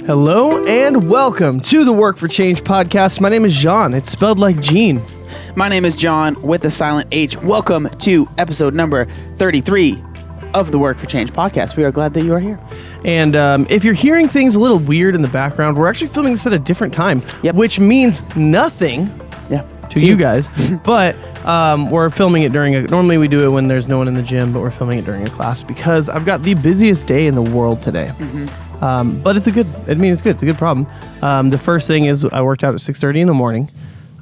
Hello and welcome to the Work for Change podcast. My name is Jean. It's spelled like Jean. My name is John with a silent H. Welcome to episode number 33 of the Work for Change podcast. We are glad that you are here. And if you're hearing things a little weird in the background, we're actually filming this at a different time, which means nothing to you guys. But we're filming it normally we do it when there's no one in the gym, but we're filming it during a class because I've got the busiest day in the world today. But it's good. It's a good problem. The first thing is I worked out at 6:30 in the morning.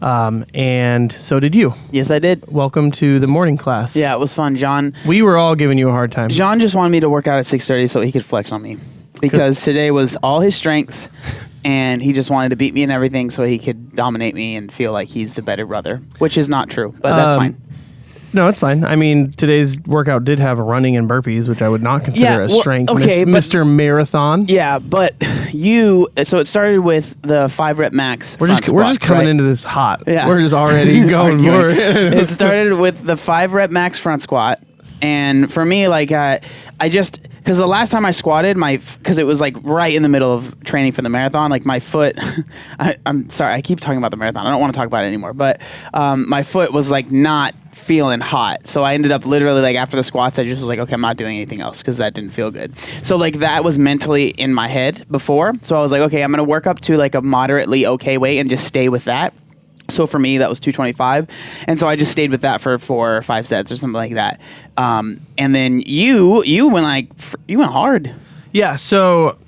And so did you. Yes, I did. Welcome to the morning class. Yeah, it was fun, John. We were all giving you a hard time. John just wanted me to work out at 6:30 so he could flex on me because today was all his strengths and he just wanted to beat me and everything so he could dominate me and feel like he's the better brother, which is not true, but that's fine. No, it's fine. I mean, today's workout did have running and burpees, which I would not consider strength. Okay, Mr. Marathon. Yeah, but so it started with the 5 rep max. We're just coming into this hot. Yeah. We're just already going for it. It started with the 5 rep max front squat. And for me, like, because the last time I squatted, because it was like right in the middle of training for the marathon, like my foot, I'm sorry, I keep talking about the marathon. I don't want to talk about it anymore, but my foot was like not feeling hot. So I ended up literally like after the squats, I just was like, okay, I'm not doing anything else because that didn't feel good. So like that was mentally in my head before. So I was like, okay, I'm going to work up to like a moderately okay weight and just stay with that. So for me, that was 225. And so I just stayed with that for 4 or 5 sets or something like that. And then you went hard. Yeah. So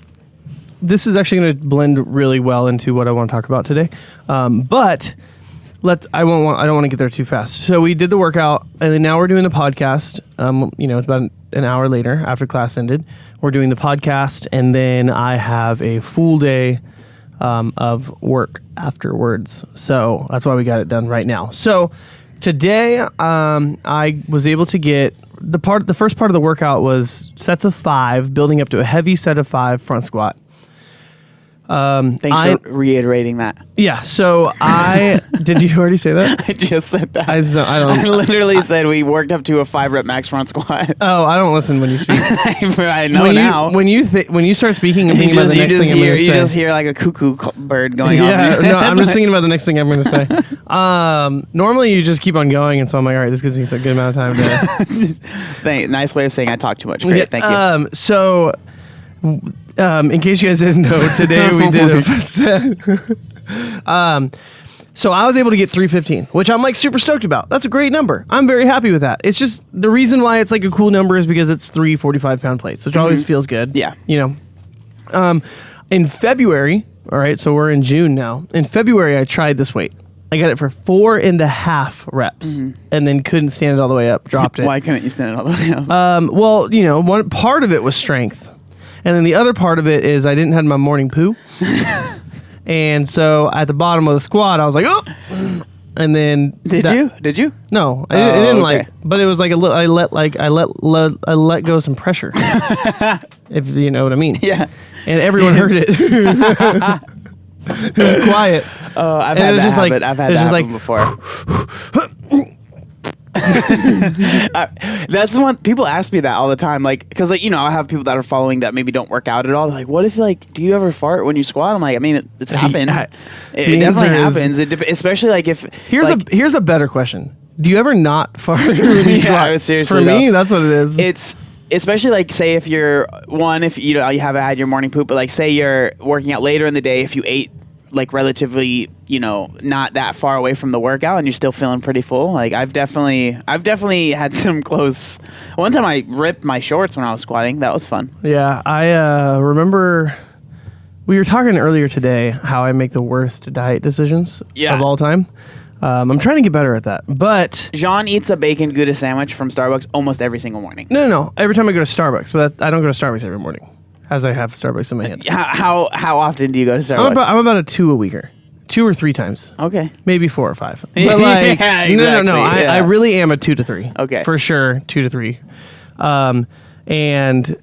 this is actually going to blend really well into what I want to talk about today. But I don't want to get there too fast. So we did the workout and then now we're doing the podcast. It's about an hour later after class ended. We're doing the podcast and then I have a full day of work afterwards. So that's why we got it done right now. So today, I was able to get the first part of the workout was sets of 5, building up to a heavy set of 5 front squat. Thanks for reiterating that. Yeah. So did you already say that? I just said that. I literally said we worked up to a 5 rep max front squat. Oh, I don't listen when you speak. I know now. When you start speaking and thinking about the next thing I'm going to say. You just hear like a cuckoo bird going on. Yeah. No, I'm just thinking about the next thing I'm going to say. Normally you just keep on going, and so I'm like, all right, this gives me a good amount of time to. Nice way of saying I talk too much. Great, thank you. So. In case you guys didn't know, today we did a set. So I was able to get 315, which I'm like super stoked about. That's a great number. I'm very happy with that. It's just the reason why it's like a cool number is because it's 3 45-pound plates, which always feels good. Yeah. In February, all right, so we're in June now. In February, I tried this weight. I got it for 4.5 reps and then couldn't stand it all the way up, dropped it. Why couldn't you stand it all the way up? One part of it was strength. And then the other part of it is I didn't have my morning poo. And so at the bottom of the squat, I was like, oh. And then Did you? No, I didn't but it was like I let go of some pressure. If you know what I mean. Yeah. And everyone heard it. It was quiet. Oh, I've had that happen before. That's the one people ask me that all the time, like, because I have people that are following that maybe don't work out at all. They're like, what if do you ever fart when you squat? I'm like, I mean, it's happened. It definitely happens. Especially like if here's a better question. Do you ever not fart when you squat? Seriously, for me, that's what it is. It's especially like say if you haven't had your morning poop, but like say you're working out later in the day, if you ate like relatively, not that far away from the workout and you're still feeling pretty full. Like I've definitely had some close. One time I ripped my shorts when I was squatting. That was fun. Yeah. I remember we were talking earlier today how I make the worst diet decisions of all time. I'm trying to get better at that, but Jean eats a bacon Gouda sandwich from Starbucks almost every single morning. No. Every time I go to Starbucks, but I don't go to Starbucks every morning. As I have Starbucks in my hand. How often do you go to Starbucks? I'm about a 2 a weeker. 2 or 3 times. Okay. Maybe 4 or 5. But like, yeah, exactly. No. I really am a 2 to 3. Okay. For sure, 2 to 3. And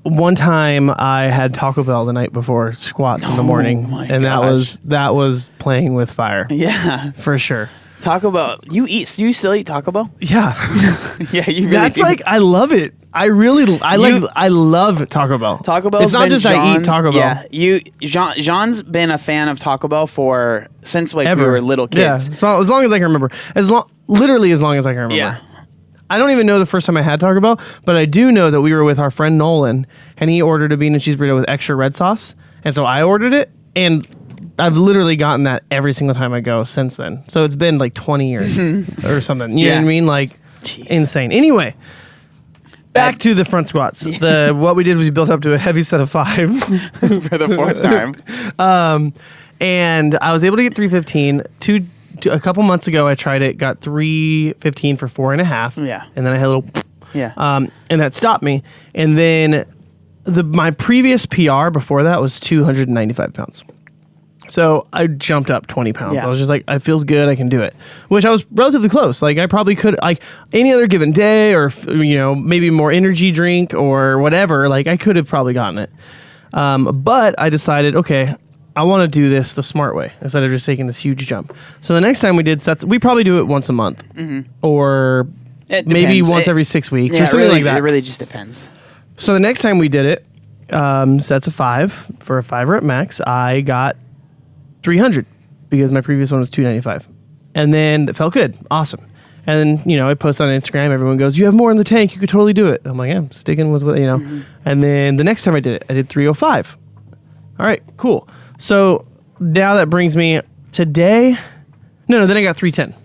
one time I had Taco Bell the night before squats in the morning, and gosh. that was playing with fire. Yeah. For sure. Taco Bell. You still eat Taco Bell? Yeah. Yeah, you really That's do. like, I love it. I love Taco Bell. Taco Bell's It's not been just I eat John's- Taco Bell. Yeah, Jean's been a fan of Taco Bell since like Ever. we were little kids. Yeah. So as long as I can remember. Literally as long as I can remember. Yeah. I don't even know the first time I had Taco Bell, but I do know that we were with our friend Nolan, and he ordered a bean and cheese burrito with extra red sauce, and so I ordered it, and I've literally gotten that every single time I go since then. So it's been like 20 years or something. You know what I mean? Like, Jeez. insane. Anyway, back to the front squats. What we did was we built up to a heavy set of 5. For the 4th time. And I was able to get 315. A couple months ago, I tried it, got 315 for 4.5. Yeah. And then I had a little... Yeah. And that stopped me. And then my previous PR before that was 295 pounds. So I jumped up 20 pounds. Yeah. I was just like, it feels good. I can do it. Which I was relatively close. Like I probably could, like any other given day or, maybe more energy drink or whatever. Like I could have probably gotten it. But I decided, okay, I want to do this the smart way instead of just taking this huge jump. So the next time we did sets, we probably do it once a month or It maybe depends. once every 6 weeks Yeah, or something like that. It really just depends. So the next time we did it, sets of 5 for a 5 rep max, I got 300 because my previous one was 295. And then it felt good. Awesome. And then, I post on Instagram, everyone goes, you have more in the tank, you could totally do it. I'm like, yeah, I'm sticking with what, And then the next time I did it, I did 305. All right, cool. So now that brings me today. No, then I got 310.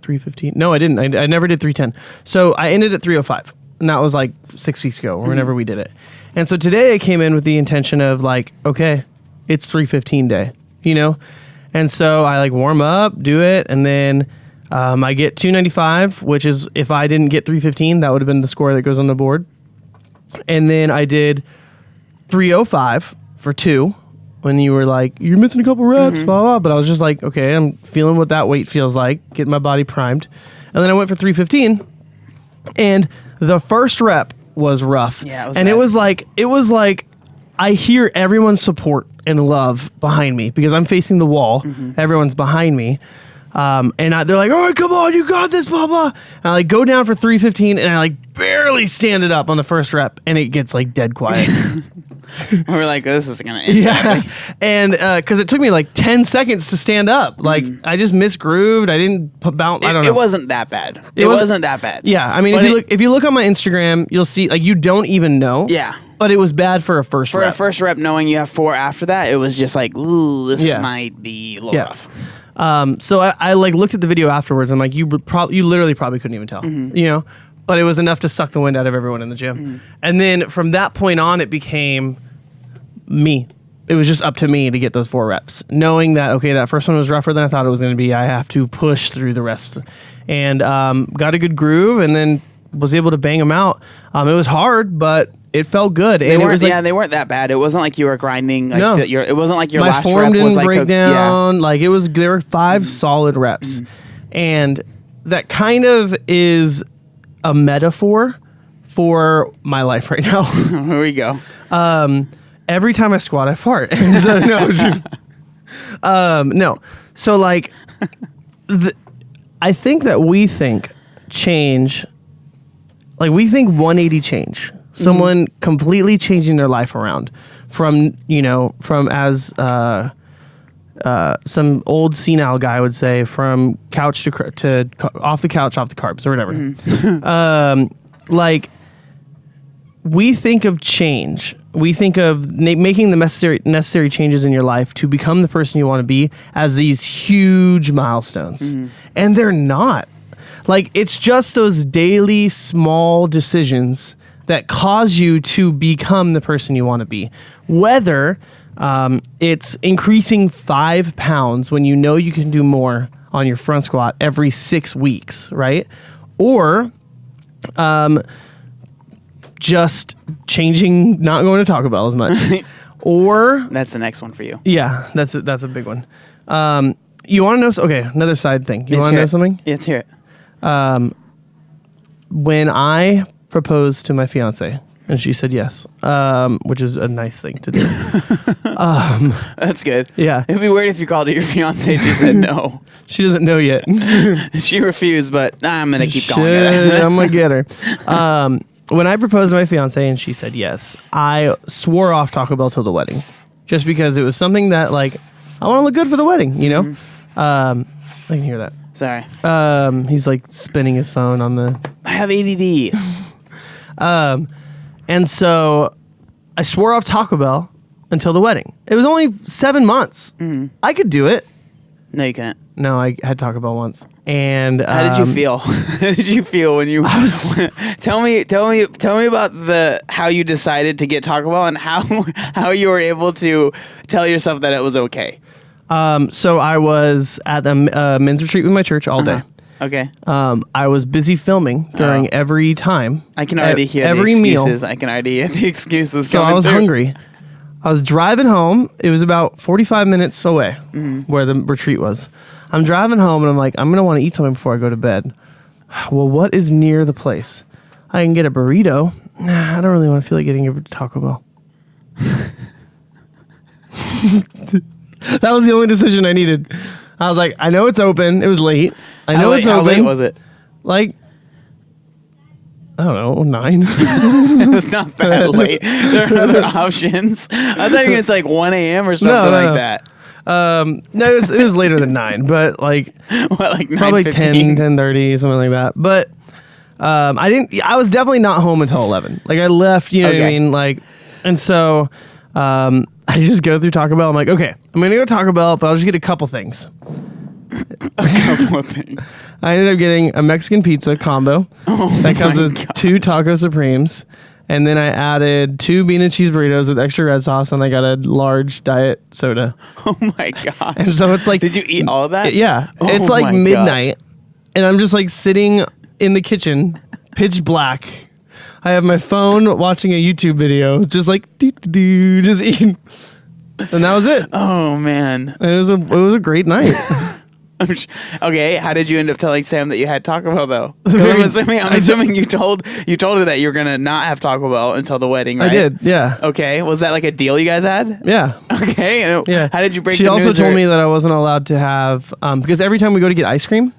315. No, I didn't. I never did 310. So I ended at 305. And that was like 6 weeks ago or whenever we did it. And so today I came in with the intention of like, okay, it's 315 day, And so I like warm up, do it. And then I get 295, which is if I didn't get 315, that would have been the score that goes on the board. And then I did 305 for 2 when you were like, you're missing a couple reps, blah, blah. But I was just like, okay, I'm feeling what that weight feels like, getting my body primed. And then I went for 315 and the first rep was rough. Yeah, it was and bad. it was like I hear everyone's support and love behind me because I'm facing the wall. Everyone's behind me. And they're like, all right, come on, you got this, blah, blah. And I like go down for 315 and I like barely stand it up on the first rep and it gets like dead quiet. We're like, this is going to end. Yeah. And because it took me like 10 seconds to stand up. Like I just misgrooved. I didn't bounce. I don't know. It wasn't that bad. It wasn't that bad. Yeah. I mean, if you look on my Instagram, you'll see like you don't even know. Yeah. But it was bad for a first For rep. a first rep, knowing you have 4 after that, it was just like, ooh, this might be a little rough. So I like looked at the video afterwards. And I'm like, you literally probably couldn't even tell, but it was enough to suck the wind out of everyone in the gym. And then from that point on, it became me. It was just up to me to get those 4 reps, knowing that, okay, that first one was rougher than I thought it was going to be. I have to push through the rest and got a good groove and then was able to bang them out. It was hard, but it felt good. They and weren't, it was like, they weren't that bad. It wasn't like you were grinding. Like No. it wasn't like your my last form rep didn't was like break yeah. down. Like there were 5 solid reps, and that kind of is a metaphor for my life right now. Here we go. Every time I squat, I fart. And so, no. So like, I think that we think change. Like we think 180 change. Someone completely changing their life around from as some old senile guy would say, from couch to off the couch, off the carbs or whatever. Like we think of change. We think of making the necessary changes in your life to become the person you want to be as these huge milestones. And they're not. Like, it's just those daily small decisions that cause you to become the person you want to be. Whether it's increasing 5 pounds when you know you can do more on your front squat every 6 weeks, right? Or just changing, not going to Taco Bell as much. Or That's the next one for you. yeah, that's a big one. You want to know? Okay, another side thing. You want to know something? Let's hear it. When I proposed to my fiance, And she said yes, which is a nice thing to do. That's good. Yeah. It'd be weird if you called her your fiance and she said no. She doesn't know yet. She refused, but I'm going to keep calling her. I'm going to get her. When I proposed to my fiance and she said yes, I swore off Taco Bell till the wedding. Just because it was something that, like, I want to look good for the wedding, you know? Mm-hmm. I can hear that. Sorry. He's, like, spinning his phone on the... I have ADD. And so I swore off Taco Bell until the wedding. It was only 7 months. Mm-hmm. I could do it. No, you couldn't. No, I had Taco Bell once. And how did you feel? How did you feel when you tell me about how you decided to get Taco Bell and how you were able to tell yourself that it was okay? So I was at the men's retreat with my church all day. Okay. I was busy filming during every time. I can already hear every the meal. excuses. I can already hear the excuses. So I was hungry. I was driving home. It was about 45 minutes away where the retreat was. I'm driving home and I'm like, I'm going to want to eat something before I go to bed. Well, what is near the place? I can get a burrito. I don't really want to feel like getting a Taco Bell. That was the only decision I needed. I was like, I know it's open. It was late. I know it's open. How late was it? Like, I don't know, 9. It's not that late. There are other options. I thought you were going to say like 1 a.m. or something like that. No, it was later than 9, but like, what, like 9:15? probably 10:30, something like that. But I was definitely not home until 11. Like I left, you know what I mean? Like, and so I just go through Taco Bell. I'm like, okay, I'm going to go Taco Bell, but I'll just get a couple things. A couple of things. I ended up getting a Mexican pizza combo that comes with 2 Taco Supremes. And then I added 2 bean and cheese burritos with extra red sauce, and I got a large diet soda. Oh my gosh. And so it's like... Did you eat all of that? Yeah. Oh it's like my midnight, gosh. and I'm just like sitting in the kitchen, pitch black. I have my phone watching a YouTube video, just like, doo-doo-doo, just eating. And that was it. Oh, man. It was a great night. Okay, how did you end up telling Sam that you had Taco Bell though? I'm assuming you told her that you were gonna not have Taco Bell until the wedding, right? I did, yeah. Okay, was that like a deal you guys had? Yeah. Okay, yeah. How did you break? She the also news told me that I wasn't allowed to have because every time we go to get ice cream,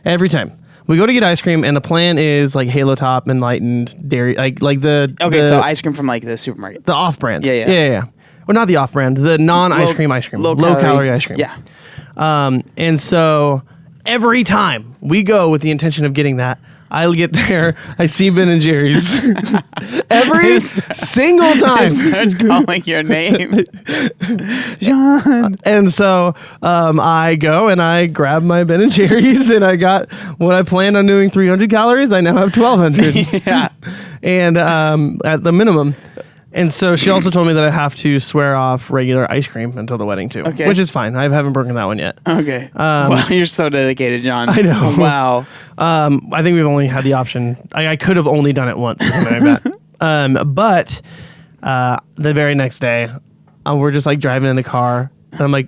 every time we go to get ice cream, and the plan is like Halo Top, Enlightened, Dairy, like the so ice cream from like the supermarket, the off-brand, yeah. Well, not the off-brand, the non-ice cream, low calorie ice cream, yeah. And so every time we go with the intention of getting that, I'll get there, I see Ben and Jerry's. Every single time. It starts calling your name. Jean. And so I go and I grab my Ben and Jerry's, and I got what I planned on doing 300 calories. I now have 1,200. Yeah. And at the minimum. And so she also told me that I have to swear off regular ice cream until the wedding too, which is fine. I haven't broken that one yet. Okay. Wow, you're so dedicated, John. I know. Wow. I think we've only had the option. I could have only done it once. Or something like that. But the very next day, we're just like driving in the car, and I'm like,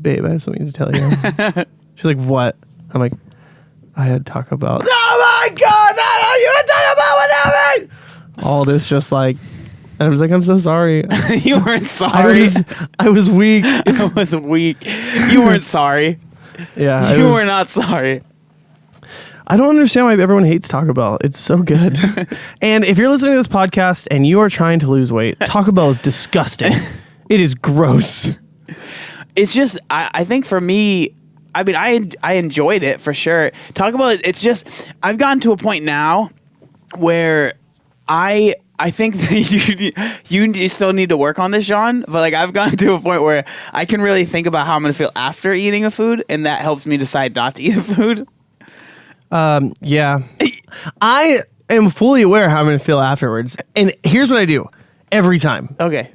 "Babe, I have something to tell you." She's like, "What?" I'm like, "I had Taco Bell." Oh my God! You had Taco Bell without me. All this just like. And I was like, I'm so sorry. You weren't sorry. I was weak. I was weak. You weren't sorry. Yeah. You were not sorry. I don't understand why everyone hates Taco Bell. It's so good. And if you're listening to this podcast and you are trying to lose weight, Taco Bell is disgusting. It is gross. It's just, I think for me, I mean, I enjoyed it for sure. Taco Bell, it's just, I've gotten to a point now where I think that you still need to work on this, Jean, but like I've gotten to a point where I can really think about how I'm going to feel after eating a food, and that helps me decide not to eat a food. Yeah. I am fully aware how I'm going to feel afterwards. And here's what I do every time. Okay.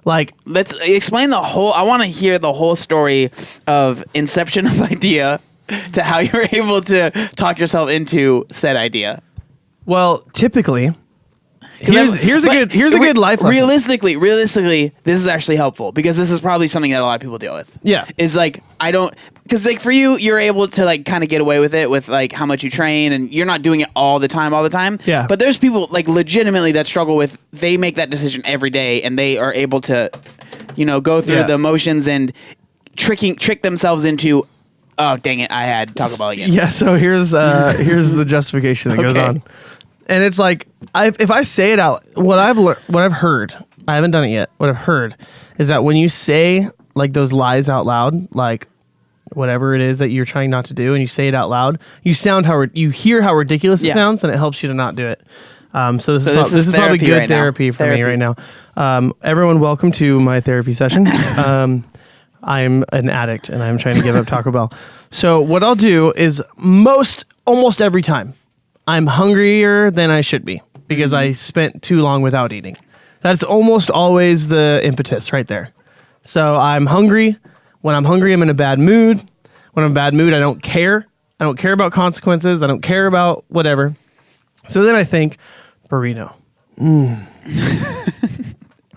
Like, let's explain the whole, I want to hear the whole story of inception of idea to how you're able to talk yourself into said idea. Well, typically... Here's a good life lesson. Realistically, this is actually helpful because this is probably something that a lot of people deal with. Yeah. Is like, because like for you, you're able to like kind of get away with it with like how much you train and you're not doing it all the time. Yeah. But there's people like legitimately that struggle with, they make that decision every day and they are able to, go through the motions and trick themselves into, oh, dang it, I had Taco Bell again. Yeah, so here's the justification that goes on. And it's like, if I say it out, what I've heard, I haven't done it yet, what I've heard is that when you say like those lies out loud, like whatever it is that you're trying not to do, and you say it out loud, you hear how ridiculous it sounds, and it helps you to not do it. So this is probably good right therapy for me right now. Everyone, welcome to my therapy session. I'm an addict and I'm trying to give up Taco Bell. So what I'll do is almost every time I'm hungrier than I should be because I spent too long without eating. That's almost always the impetus right there. So I'm hungry. When I'm hungry, I'm in a bad mood. When I'm in a bad mood, I don't care. I don't care about consequences. I don't care about whatever. So then I think, burrito. The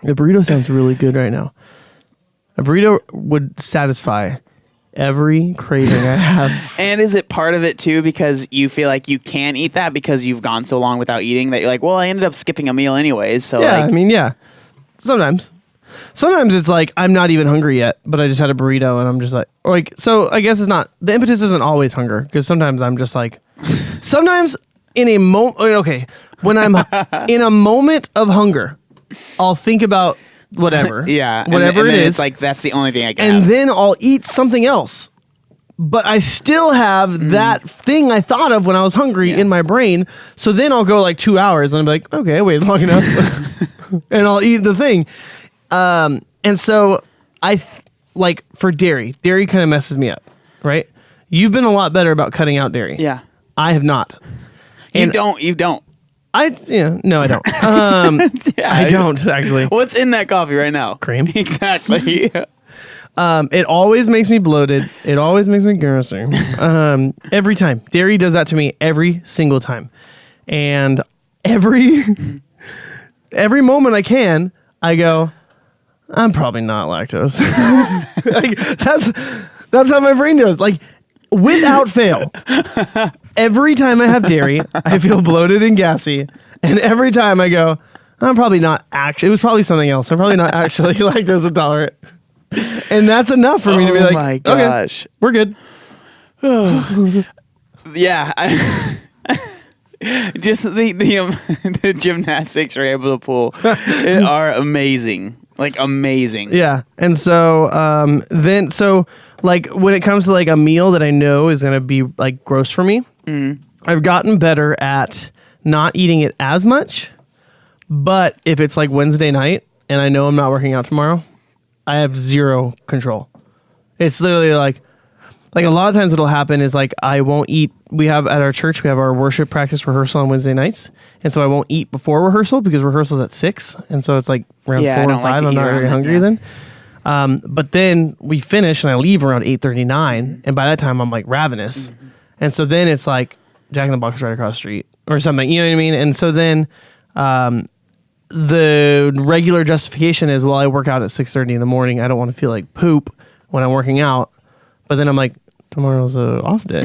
burrito sounds really good right now. A burrito would satisfy every craving I have. And is it part of it too because you feel like you can't eat that because you've gone so long without eating that you're like, well, I ended up skipping a meal anyways. So yeah, yeah. Sometimes it's like I'm not even hungry yet, but I just had a burrito and I'm just like, so I guess it's not, the impetus isn't always hunger because sometimes I'm just like, sometimes in a moment, okay, when I'm in a moment of hunger, I'll think about whatever. Whatever it is. It's like, that's the only thing I can have. And then I'll eat something else. But I still have that thing I thought of when I was hungry in my brain. So then I'll go like 2 hours and I'm like, okay, I waited long enough. And I'll eat the thing. And so like for dairy kind of messes me up, right? You've been a lot better about cutting out dairy. Yeah. I have not. You don't. No, I don't. I don't actually. What's in that coffee right now? Cream. Exactly. It always makes me bloated. It always makes me gassy. Every time. Dairy does that to me every single time. And every moment I can, I go, I'm probably not lactose. Like, that's how my brain goes. Like, without fail. Every time I have dairy, I feel bloated and gassy. And every time I go, I'm probably not actually, it was probably something else. I'm probably not actually lactose intolerant. And that's enough for me to be like, my gosh, okay, we're good. Yeah. Just the gymnastics you're able to pull are amazing. Like amazing. Yeah. And so like when it comes to like a meal that I know is going to be like gross for me, I've gotten better at not eating it as much. But if it's like Wednesday night and I know I'm not working out tomorrow, I have zero control. It's literally like a lot of times what'll happen is like I won't eat. We have at our church, we have our worship practice rehearsal on Wednesday nights. And so I won't eat before rehearsal because rehearsal's at 6. And so it's like around 4 or 5. I'm not very hungry then. But then we finish and I leave around 8:39. And by that time I'm like ravenous. And so then it's like Jack in the Box right across the street or something. You know what I mean? And so then the regular justification is, well, I work out at 6:30 in the morning. I don't want to feel like poop when I'm working out. But then I'm like, tomorrow's a off day.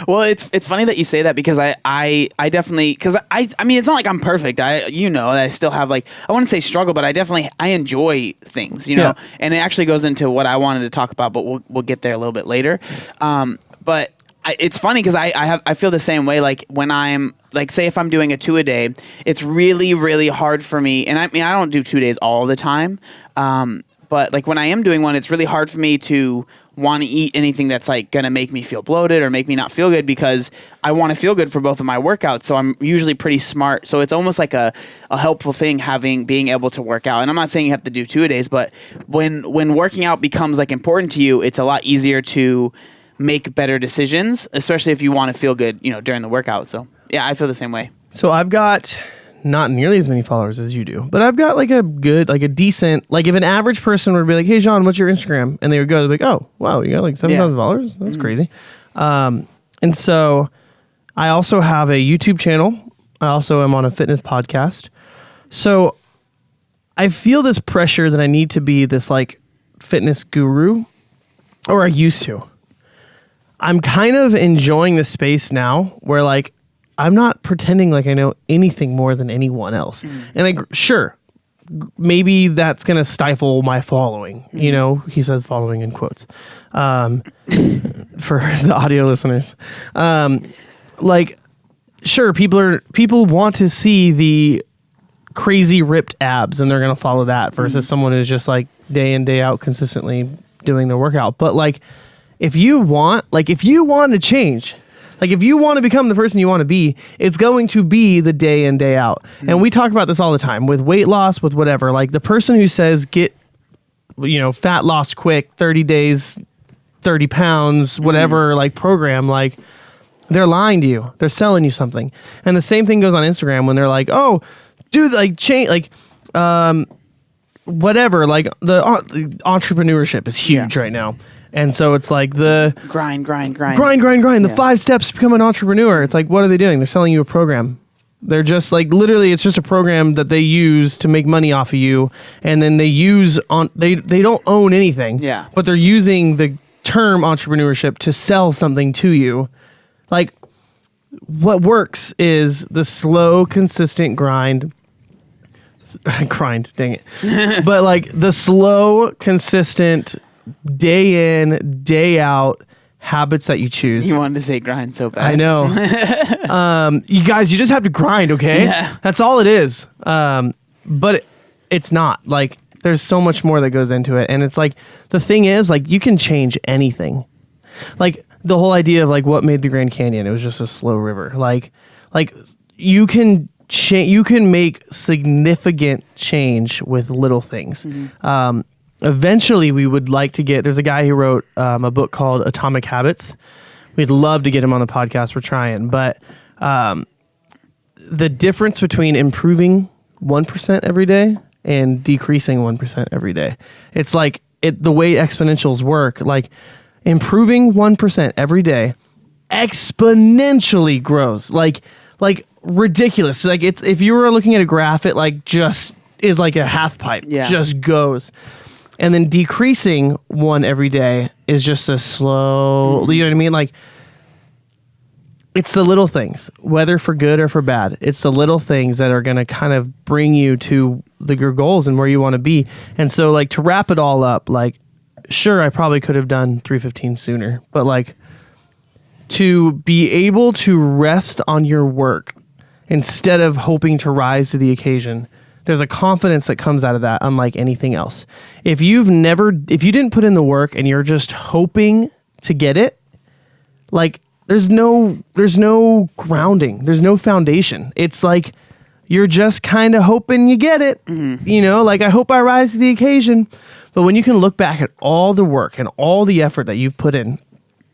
Well, it's funny that you say that because I definitely, because I mean, it's not like I'm perfect. I still have like, I wouldn't say struggle, but I enjoy things, know, and it actually goes into what I wanted to talk about, but we'll get there a little bit later. But it's funny because I feel the same way. Like when I'm like, say if I'm doing a 2 a day, it's really, really hard for me. And I mean, I don't do 2 days all the time. But like when I am doing one, it's really hard for me to want to eat anything that's like going to make me feel bloated or make me not feel good because I want to feel good for both of my workouts. So I'm usually pretty smart. So it's almost like a helpful thing being able to work out. And I'm not saying you have to do 2 a days, but when working out becomes like important to you, it's a lot easier to make better decisions, especially if you want to feel good, during the workout. So yeah, I feel the same way. So I've got not nearly as many followers as you do, but I've got like a good, like a decent, like if an average person would be like, hey, Jean, what's your Instagram? And they would go, like, oh, wow, you got like 7,000 followers? That's crazy. And so I also have a YouTube channel. I also am on a fitness podcast. So I feel this pressure that I need to be this like fitness guru, or I used to. I'm kind of enjoying the space now where like I'm not pretending like I know anything more than anyone else. And sure, maybe that's going to stifle my following. You know, he says following in quotes for the audio listeners. Like, sure, people want to see the crazy ripped abs and they're going to follow that versus someone who's just like day in, day out consistently doing the workout. But like, if you want to change, like if you want to become the person you want to be, it's going to be the day in, day out. And we talk about this all the time with weight loss, with whatever. Like the person who says get, fat loss quick, 30 days, 30 pounds, whatever, like program, like they're lying to you. They're selling you something. And the same thing goes on Instagram when they're like, oh, dude, like change, like, whatever, like the entrepreneurship is huge right now. And so it's like the grind. The 5 steps to become an entrepreneur. It's like, what are they doing? They're selling you a program. They're just like, literally, it's just a program that they use to make money off of you. And then they don't own anything. Yeah. But they're using the term entrepreneurship to sell something to you. Like, what works is the slow, consistent grind, dang it. But like the slow, consistent, day in, day out habits that you choose. You wanted to say grind so bad. I know. You guys, you just have to grind, okay? Yeah. That's all it is. But it's not. Like, there's so much more that goes into it. And it's like, the thing is, like, you can change anything. Like, the whole idea of, like, what made the Grand Canyon, it was just a slow river. Like you can make significant change with little things. Eventually, we would like to there's a guy who wrote a book called Atomic Habits. We'd love to get him on the podcast. We're trying. But the difference between improving 1% every day and decreasing 1% every day, it's like the way exponentials work, like improving 1% every day exponentially grows. Like ridiculous. Like if you were looking at a graph, it like just is like a half pipe. Yeah. Just goes. And then decreasing 1 every day is just a slow, you know what I mean? Like, it's the little things, whether for good or for bad. It's the little things that are going to kind of bring you to your goals and where you want to be. And so, like, to wrap it all up, like, sure, I probably could have done 315 sooner, but like, to be able to rest on your work instead of hoping to rise to the occasion, there's a confidence that comes out of that unlike anything else. If you didn't put in the work and you're just hoping to get it, like there's no grounding, there's no foundation. It's like you're just kind of hoping you get it. Like I hope I rise to the occasion. But when you can look back at all the work and all the effort that you've put in,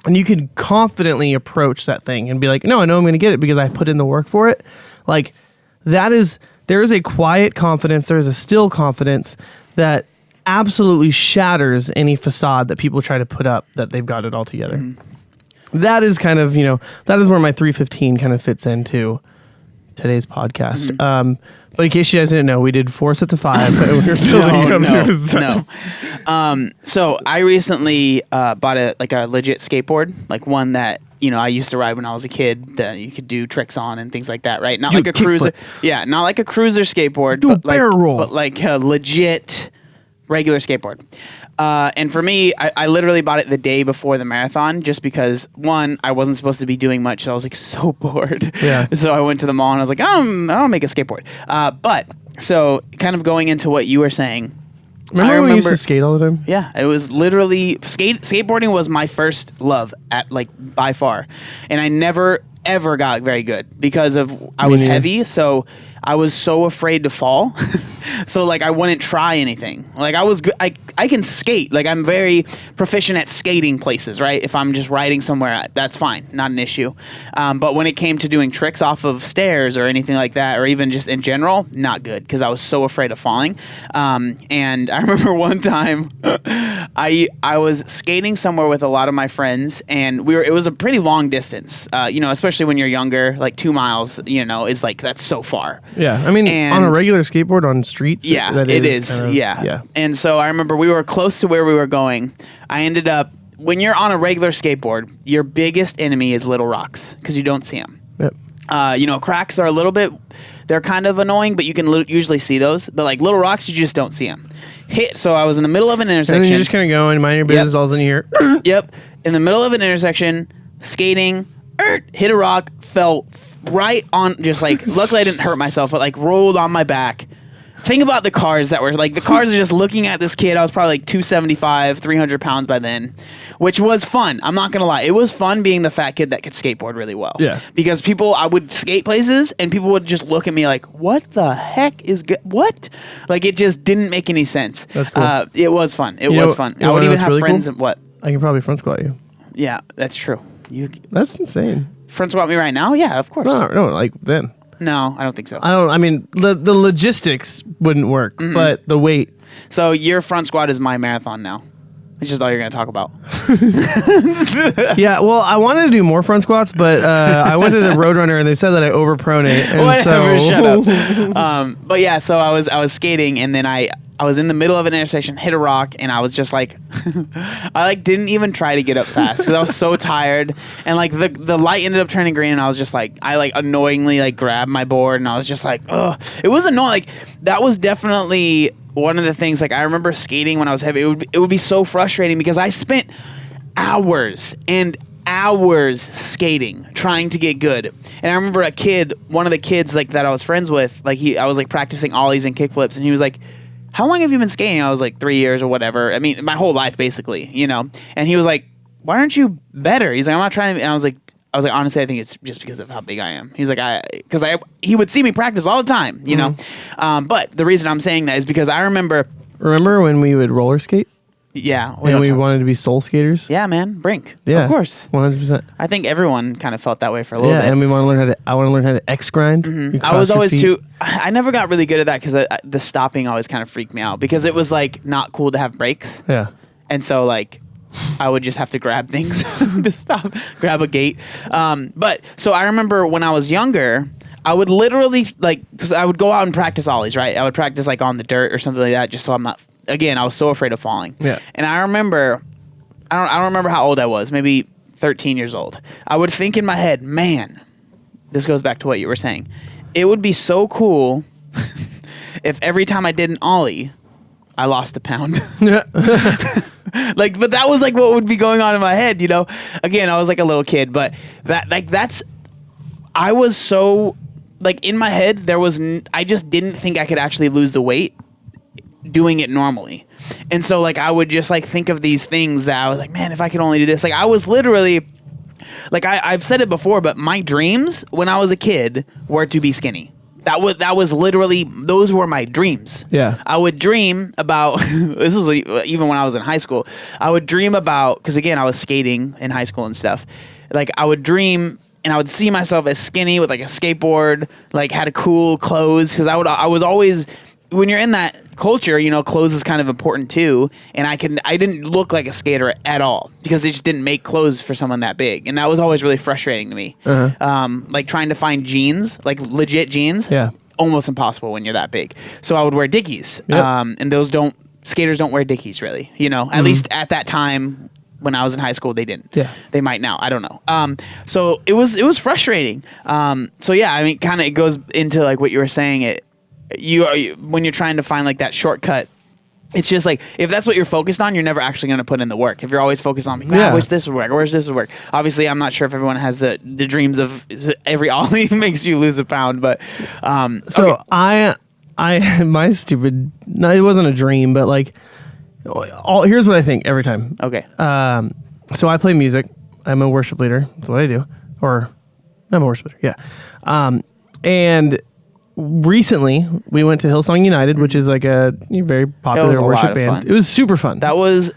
and you can confidently approach that thing and be like, no, I know I'm going to get it because I put in the work for it. Like there is a quiet confidence, there is a still confidence that absolutely shatters any facade that people try to put up that they've got it all together. That is kind of, that is where my 315 kind of fits into today's podcast. But in case you guys didn't know, we did 4 sets of 5. And we were building up to a 7. So I recently bought a legit skateboard, like one that I used to ride when I was a kid that you could do tricks on and things like that, right? Not like a cruiser. Yeah, not like a cruiser skateboard, but barrel roll. But like a legit regular skateboard. And for me, I literally bought it the day before the marathon just because, one, I wasn't supposed to be doing much. So I was like so bored. Yeah. So I went to the mall and I was like, I'll make a skateboard. But so kind of going into what you were saying. Remember when we used to skate all the time? Yeah, it was literally skateboarding was my first love by far. And I never ever got very good because I was heavy, so I was so afraid to fall So like I wouldn't try anything. Like I was good. I can skate. Like I'm very proficient at skating places, right? If I'm just riding somewhere, that's fine, not an issue. But when it came to doing tricks off of stairs or anything like that, or even just in general, not good because I was so afraid of falling. And I remember one time I was skating somewhere with a lot of my friends, and it was a pretty long distance. Especially when you're younger, like 2 miles, is like that's so far. Yeah, I mean, on a regular skateboard on streets. Yeah, it is. Kind of, yeah. And so I remember we were close to where we were going. I ended up, when you're on a regular skateboard, your biggest enemy is little rocks because you don't see them. Yep. Cracks are they're kind of annoying, but you can usually see those. But like little rocks, you just don't see them. So I was in the middle of an intersection. And then you're just kind of going, mind your business, all of a sudden you hear. Yep. In the middle of an intersection, skating, hit a rock, fell right on, just like, luckily I didn't hurt myself, but like rolled on my back. Think about the cars that were like, the cars are just looking at this kid. I was probably like 275, 300 pounds by then, which was fun. I'm not going to lie. It was fun being the fat kid that could skateboard really well. Yeah. Because I would skate places and people would just look at me like, what the heck is good? What? Like it just didn't make any sense. That's cool. It was fun. It was fun. I would even have really friends cool? and what? I can probably front squat you. Yeah, that's true. That's insane. Front squat me right now? Yeah, of course. No, like then. No, I don't think so. I mean, the logistics wouldn't work, but the weight. So your front squat is my marathon now. It's just all you're going to talk about. Yeah, well, I wanted to do more front squats, but I went to the Roadrunner and they said that I overpronate. And Whatever, shut up. But yeah, so I was skating and then I was in the middle of an intersection, hit a rock, and I was just like, I like didn't even try to get up fast because I was so tired. And like the light ended up turning green, and I was just like, I like annoyingly like grabbed my board, and I was just like, ugh. It was annoying. Like that was definitely one of the things. Like I remember skating when I was heavy. It would be so frustrating because I spent hours and hours skating trying to get good. And I remember one of the kids like that I was friends with, like I was like practicing ollies and kickflips, and he was like, how long have you been skating? I was like 3 years or whatever. I mean, my whole life basically, And he was like, why aren't you better? He's like, I'm not trying to. And I was like, honestly, I think it's just because of how big I am. He's like, he would see me practice all the time, But the reason I'm saying that is because I remember when we would roller skate? Yeah. And we wanted to be soul skaters? Yeah, man. Brink. Yeah. Of course. 100%. I think everyone kind of felt that way for a little bit. Yeah, and I want to learn how to X grind. Mm-hmm. I was always I never got really good at that because the stopping always kind of freaked me out because it was like not cool to have brakes. Yeah. And so like I would just have to grab things to stop, grab a gate. But so I remember when I was younger, I would literally because I would go out and practice ollies, right? I would practice like on the dirt or something like that just so I'm not. Again, I was so afraid of falling. Yeah. And I remember, I don't remember how old I was, maybe 13 years old. I would think in my head, man, this goes back to what you were saying. It would be so cool if every time I did an ollie, I lost a pound. Yeah. But that was like what would be going on in my head, Again, I was like a little kid, but I was so, like in my head, I just didn't think I could actually lose the weight doing it normally. And so like I would just like think of these things that I was like, man, if I could only do this. Like I was literally like I've said it before, but my dreams when I was a kid were to be skinny. That was literally, those were my dreams. Yeah. I would dream about this was even when I was in high school. I would dream about, because again I was skating in high school and stuff. Like I would dream and I would see myself as skinny with like a skateboard, like had a cool clothes, because I was always, when you're in that culture, clothes is kind of important too. And I didn't look like a skater at all because they just didn't make clothes for someone that big. And that was always really frustrating to me. Uh-huh. Like trying to find jeans, like legit jeans. Yeah. Almost impossible when you're that big. So I would wear Dickies. Yep. And skaters don't wear Dickies really, at least at that time when I was in high school, they didn't. Yeah. They might now. I don't know. So it was frustrating. So yeah, I mean, kind of it goes into like what you were saying. When you're trying to find like that shortcut, it's just like if that's what you're focused on, you're never actually going to put in the work. If you're always focused on, I wish this would work, or wish this would work. Obviously, I'm not sure if everyone has the dreams of every ollie makes you lose a pound, but so okay. My stupid. No, it wasn't a dream, but like, here's what I think every time. Okay. So I play music. I'm a worship leader. That's what I do. Or I'm a worship leader. Yeah. And recently we went to Hillsong United, which is like a very popular worship band. Fun. It was super fun. That was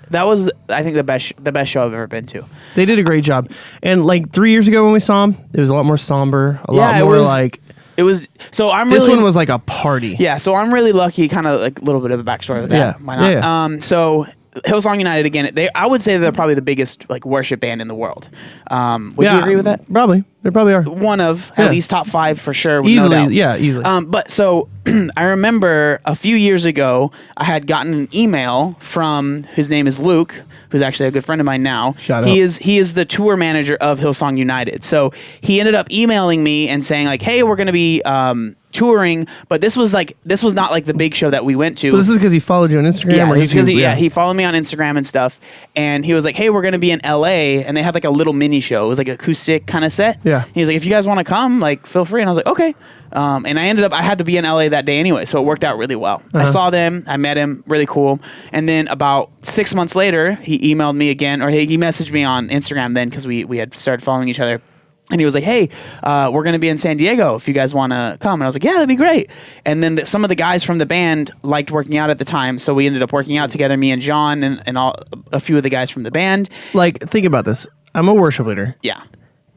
I think the best show I've ever been to. They did a great job. And like 3 years ago when we saw them, it was a lot more somber, a lot more like. It was so I'm this really, one was like a party. Yeah, so I'm really lucky. Kind of like a little bit of a backstory of that. Yeah. Why not? Yeah. So Hillsong United again. I would say they're probably the biggest like worship band in the world. Would you agree with that? Probably. They probably are. One of at least top 5 for sure. With Easily. No doubt. Yeah. Easily. But so I remember a few years ago, I had gotten an email from his name is Luke, who's actually a good friend of mine now. Shout out. He is the tour manager of Hillsong United. So he ended up emailing me and saying like, "Hey, we're going to be touring," but this was not like the big show that we went to. But this is because he followed you on Instagram. Yeah, or because he followed me on Instagram and stuff, and he was like, "Hey, we're gonna be in LA," and they had like a little mini show. It was like an acoustic kind of set. Yeah. He was like, "If you guys want to come, like, feel free." And I was like, "Okay." And I had to be in LA that day anyway, so it worked out really well. I saw them, I met him, really cool. And then about 6 months later, he emailed me again, or he messaged me on Instagram then because we had started following each other. And he was like, "Hey, we're going to be in San Diego if you guys want to come." And I was like, "Yeah, that'd be great." And then some of the guys from the band liked working out at the time. So we ended up working out together, me and John and a few of the guys from the band. Like, think about this. I'm a worship leader. Yeah.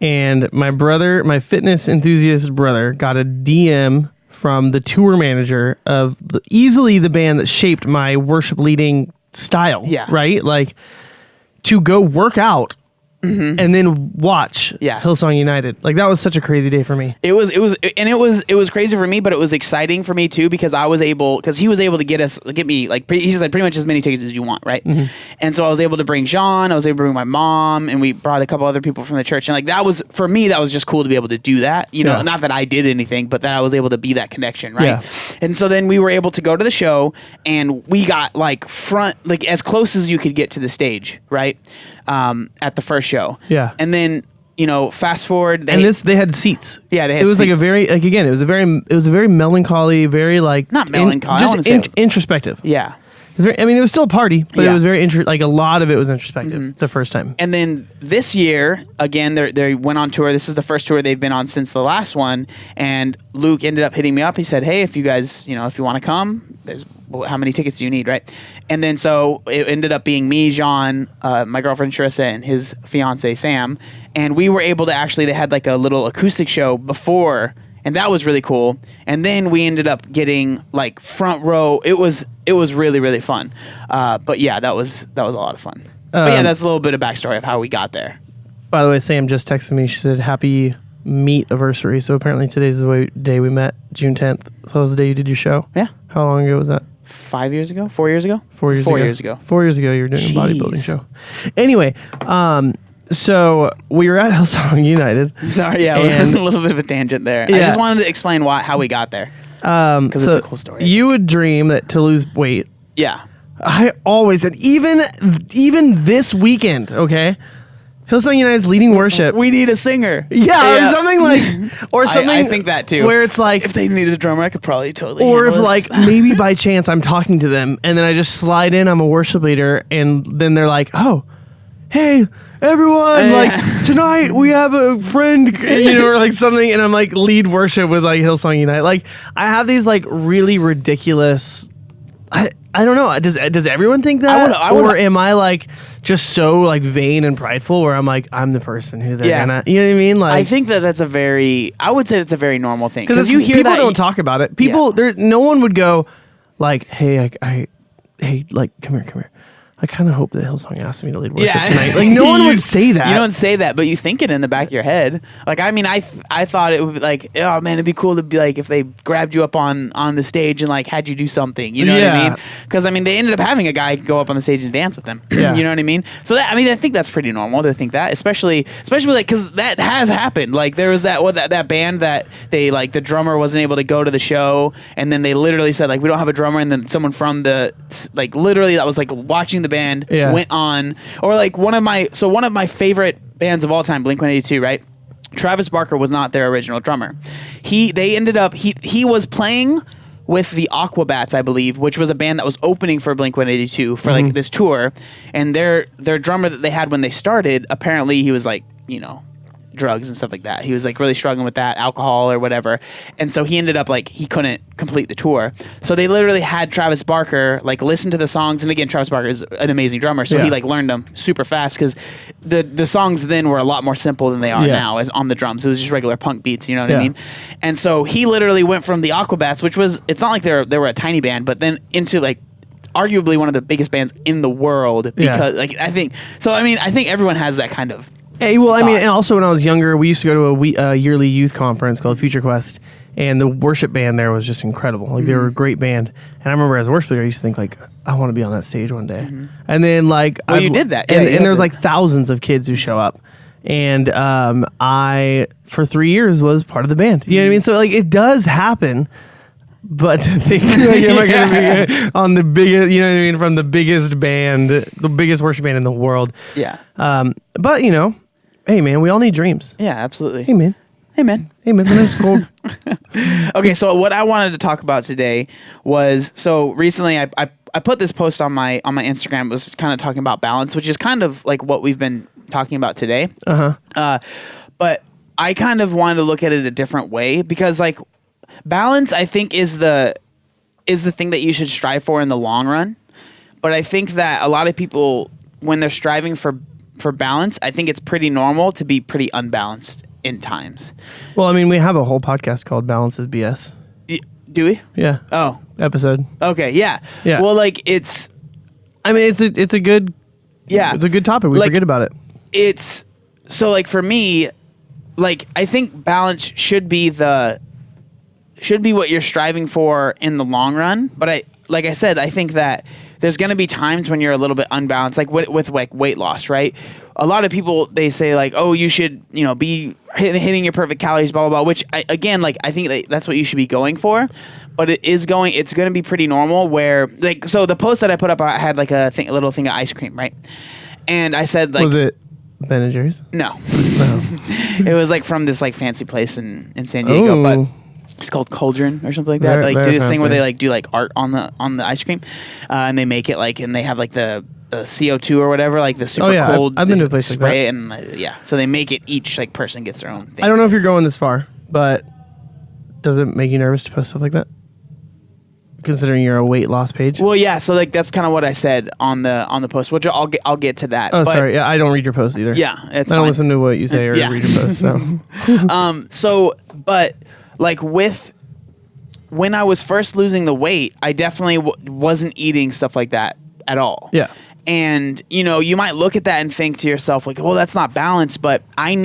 And my brother, my fitness enthusiast brother, got a DM from the tour manager of easily the band that shaped my worship leading style. Yeah. Right? Like, to go work out. And then watch Hillsong United. Like, that was such a crazy day for me. It was crazy for me, but it was exciting for me too because he was able to get me like he said pretty much as many tickets as you want, right? And so I was able to bring Jean, I was able to bring my mom, and we brought a couple other people from the church, and like that was for me that was just cool to be able to do that, you know, not that I did anything, but that I was able to be that connection, right? Yeah. And so then we were able to go to the show, and we got like as close as you could get to the stage, right? At the first show. Yeah. And then, you know, fast forward. They had seats. Yeah, they had It was seats. like a very, like, again, it was a very melancholy, very like. Not melancholy, I wanna say it was- introspective. Yeah. It was it was still a party, but it Yeah. was very like a lot of it was introspective the first time. And then this year, again, they went on tour. This is the first tour they've been on since the last one. And Luke ended up hitting me up. He said, "Hey, if you guys, you know, if you want to come, how many tickets do you need?" Right. And then so it ended up being me, Jean, my girlfriend Sharissa, and his fiance Sam. And we were able to they had like a little acoustic show before. And that was really cool. And then we ended up getting like front row. It was really, really fun. But yeah, that was a lot of fun. But yeah, that's a little bit of backstory of how we got there. By the way, Sam just texted me. She said, "Happy meet anniversary." So apparently today's the day we met, June 10th. So that was the day you did your show. Yeah. How long ago was that? 5 years ago? 4 years ago? 4 years ago. 4 years ago. 4 years ago, you were doing Jeez. a bodybuilding show. Anyway, so we were at Hillsong United. Sorry, yeah, And- a little bit of a tangent there. I Yeah. just wanted to explain how we got there. Because it's a cool story. You would dream that to lose weight. Yeah. I always, and even this weekend, okay? Hillsong United's leading worship. We need a singer. Yeah, or something like, or something. I think that too. Where it's like, If they needed a drummer, I could probably totally or if handle like this. maybe by chance I'm talking to them and then I just slide in, I'm a worship leader, and then they're like, "Oh, hey everyone, Yeah. like tonight we have a friend," you know, or like something, and I'm like lead worship with like Hillsong United. Like I have these like really ridiculous. I don't know. Does everyone think that, or am I like just so like vain and prideful where I'm like I'm the person who they're gonna, you know what I mean? Like I think that's I would say that's a very normal thing because you hear people that don't talk about it. People no one would go like, "Hey, hey, like come here. I kind of hope that Hillsong asked me to lead worship tonight." Like no one would say that. You don't say that, but you think it in the back of your head. Like I mean, I thought it would be like, oh man, it'd be cool to be like if they grabbed you up on the stage and like had you do something. You know what I mean? Because I mean, they ended up having a guy go up on the stage and dance with them. Yeah. You know what I mean? So that I think that's pretty normal to think that, especially like because that has happened. Like there was that band that they like the drummer wasn't able to go to the show, and then they literally said like we don't have a drummer, and then someone from the like literally that was like watching the band went on, or like one of my favorite bands of all time, Blink-182, right? Travis Barker was not their original drummer. He was playing with the Aquabats, I believe, which was a band that was opening for Blink-182 for like this tour, and their drummer that they had when they started, apparently he was like, you know, drugs and stuff like that. He was like really struggling with that, alcohol or whatever. And so he ended up like he couldn't complete the tour. So they literally had Travis Barker like listen to the songs. And again, Travis Barker is an amazing drummer, so he like learned them super fast because the songs then were a lot more simple than they are now as on the drums. It was just regular punk beats, you know what I mean? And so he literally went from the Aquabats, which was, it's not like they were a tiny band, but then into like arguably one of the biggest bands in the world because like I think everyone has that kind of Hey, well, I mean, and also when I was younger, we used to go to a yearly youth conference called Future Quest, and the worship band there was just incredible. Like, they were a great band. And I remember as a worship leader, I used to think, like, I want to be on that stage one day. And then, like... Well, you did that. And there's, like, thousands of kids who show up. And I, for 3 years, was part of the band. You know what I mean? So, like, it does happen. But to think, like, am I going to be on the biggest, you know what I mean, from the biggest band, the biggest worship band in the world. Yeah. But, you know... Hey, man, we all need dreams. Yeah, absolutely. Hey, man. Hey, man. Hey, man, my name's Cole. Okay, so what I wanted to talk about today was, so recently I put this post on my Instagram. It was kind of talking about balance, which is kind of like what we've been talking about today. But I kind of wanted to look at it a different way because, like, balance, I think, is the thing that you should strive for in the long run. But I think that a lot of people, when they're striving for balance, I think it's pretty normal to be pretty unbalanced in times. Well, I mean, we have a whole podcast called Balance is BS. Do we? Yeah. Oh. Episode. Okay, yeah. Yeah. Well, like, it's... I mean, it's a good... Yeah. It's a good topic. We like, forget about it. It's... So, like, for me, like, I think balance should be what you're striving for in the long run. But like I said, I think that there's going to be times when you're a little bit unbalanced, like with like weight loss, right? A lot of people, they say like, oh, you should, you know, be hitting your perfect calories, blah, blah, blah, which I think that's what you should be going for. But it's going to be pretty normal where, like, so the post that I put up, I had like a little thing of ice cream, right? And I said, like, was it Ben & Jerry's? No. It was like from this like fancy place in San Diego, but it's called Cauldron or something like that. Very, like, do this fancy thing where they like do like art on the ice cream, and they make it like, and they have like the CO2 or whatever, like the super cold. I've been to a place spray like that. And so they make it, each like person gets their own thing. I don't know if you're going this far, but does it make you nervous to post stuff like that? Considering you're a weight loss page. Well, yeah. So like that's kind of what I said on the post, which I'll get to that. Oh, sorry. Yeah, I don't read your posts either. Yeah, it's I don't fine. listen to what you say or read your posts. So. But like when I was first losing the weight, I definitely wasn't eating stuff like that at all. Yeah. And, you know, you might look at that and think to yourself, like, well, that's not balanced, but I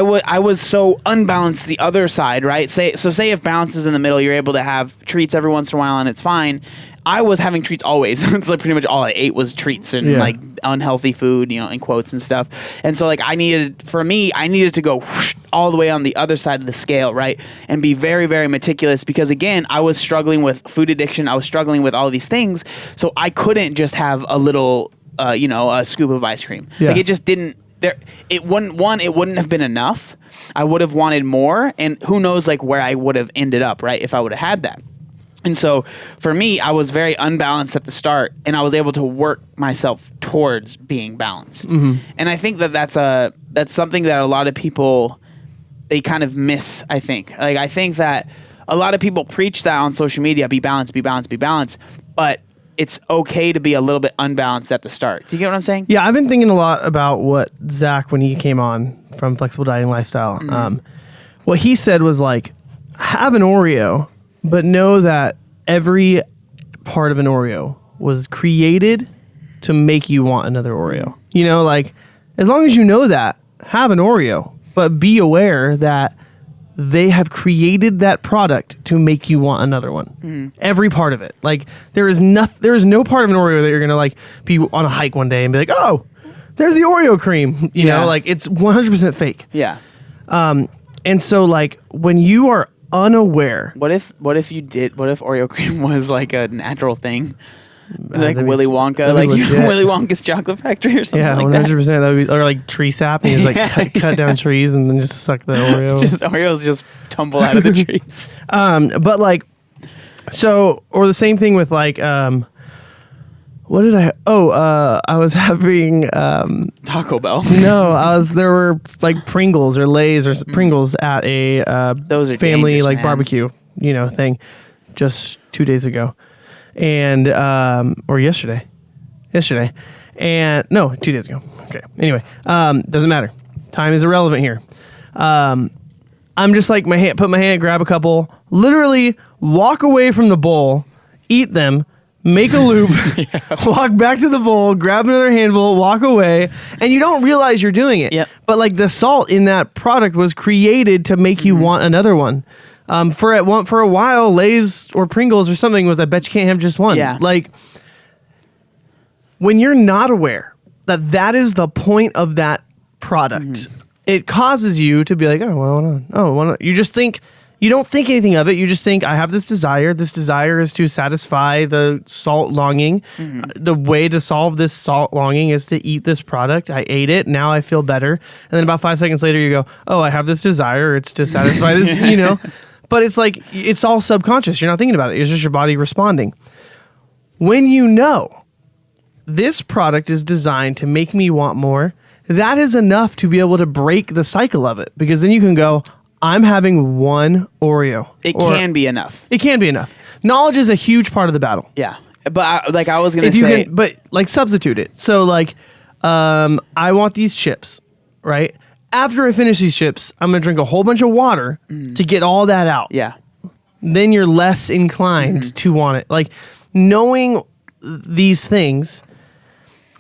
was so unbalanced the other side, right? Say if balance is in the middle, you're able to have treats every once in a while and it's fine. I was having treats always. It's like pretty much all I ate was treats and like unhealthy food, you know, in quotes and stuff. And so like I needed to go whoosh, all the way on the other side of the scale, right? And be very, very meticulous because again, I was struggling with food addiction. I was struggling with all of these things. So I couldn't just have a little, a scoop of ice cream. Yeah. Like it just didn't, it wouldn't have been enough. I would have wanted more. And who knows like where I would have ended up, right? If I would have had that. And so for me, I was very unbalanced at the start, and I was able to work myself towards being balanced. Mm-hmm. And I think that's something that a lot of people, they kind of miss, I think. Like, I think that a lot of people preach that on social media, be balanced, be balanced, be balanced, but it's okay to be a little bit unbalanced at the start. Do you get what I'm saying? Yeah, I've been thinking a lot about what Zach, when he came on from Flexible Dieting Lifestyle, what he said was like, have an Oreo, but know that every part of an Oreo was created to make you want another Oreo. You know, like, as long as you know that, have an Oreo, but be aware that they have created that product to make you want another one. Mm. Every part of it. Like, there is no part of an Oreo that you're going to, like, be on a hike one day and be like, oh, there's the Oreo cream. You know, like, it's 100% fake. Yeah. And so, like, when you are unaware. What if Oreo cream was like a natural thing? Like Willy Wonka, like Willy Wonka's chocolate factory or something like that. 100%. That would be, or like tree sap, and you just like cut down trees and then just suck the Oreo. Just Oreos just tumble out of the trees. But like, so, or the same thing with like What did I? Oh, I was having Taco Bell. no. There were like Pringles or Lay's or Pringles at a Those are family dangerous, like man. barbecue, thing, just 2 days ago, and or yesterday, and no, 2 days ago. Okay. Anyway, doesn't matter. Time is irrelevant here. I'm just like put my hand, grab a couple, literally walk away from the bowl, eat them. Make a loop, walk back to the bowl, grab another handful, walk away, and you don't realize you're doing it. Yep. But like the salt in that product was created to make you want another one. For a while, Lay's or Pringles or something was I bet you can't have just one. Yeah. Like when you're not aware that is the point of that product, it causes you to be like, why not? You just think. You don't think anything of it. You just think, I have this desire. This desire is to satisfy the salt longing. The way to solve this salt longing is to eat this product. I ate it. Now I feel better. And then about 5 seconds later, you go, oh, I have this desire. It's to satisfy this, But it's like, it's all subconscious. You're not thinking about it. It's just your body responding. When you know this product is designed to make me want more, that is enough to be able to break the cycle of it. Because then you can go, I'm having one Oreo. It can be enough. It can be enough. Knowledge is a huge part of the battle. Yeah. But I was going to say. But like substitute it. So like, I want these chips, right? After I finish these chips, I'm going to drink a whole bunch of water to get all that out. Yeah. Then you're less inclined to want it. Like knowing these things.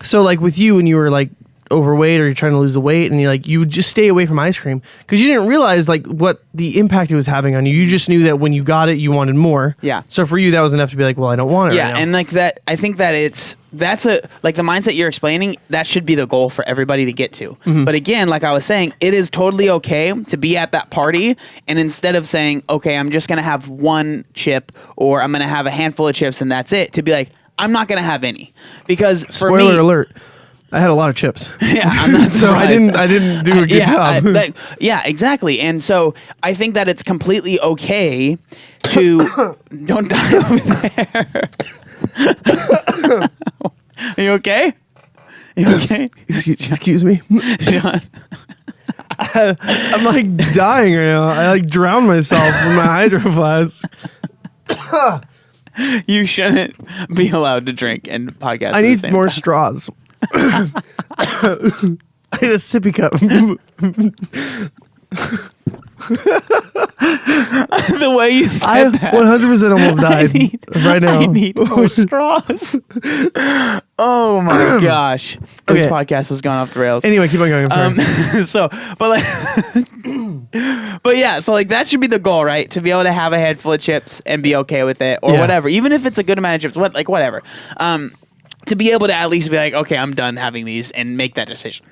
So like with you when you were like, overweight or you're trying to lose the weight and you would just stay away from ice cream because you didn't realize like what the impact it was having on you. You just knew that when you got it, you wanted more. Yeah. So for you, that was enough to be like, well, I don't want it right now. And like that, I think that that's like the mindset you're explaining, that should be the goal for everybody to get to. But again, like I was saying, it is totally okay to be at that party and instead of saying, okay, I'm just going to have one chip or I'm going to have a handful of chips and that's it, to be like, I'm not going to have any. Because for me... Spoiler alert. I had a lot of chips. Yeah, I'm not so I didn't do a good job. Yeah, exactly. And so I think that it's completely okay to don't die over there. Are you okay? You okay? Excuse me, John. I'm like dying right now. I like drowned myself with my hydro flask. You shouldn't be allowed to drink and podcast. I need more straws. I need a sippy cup. The way you said I that. 100% almost died right now. I need more straws. Oh my gosh. This Okay. podcast has gone off the rails. Anyway, keep on going. I'm sorry. But yeah, so like that should be the goal, right? To be able to have a handful of chips and be okay with it or Yeah. whatever. Even if it's a good amount of chips, whatever. To be able to at least be like, okay, I'm done having these and make that decision.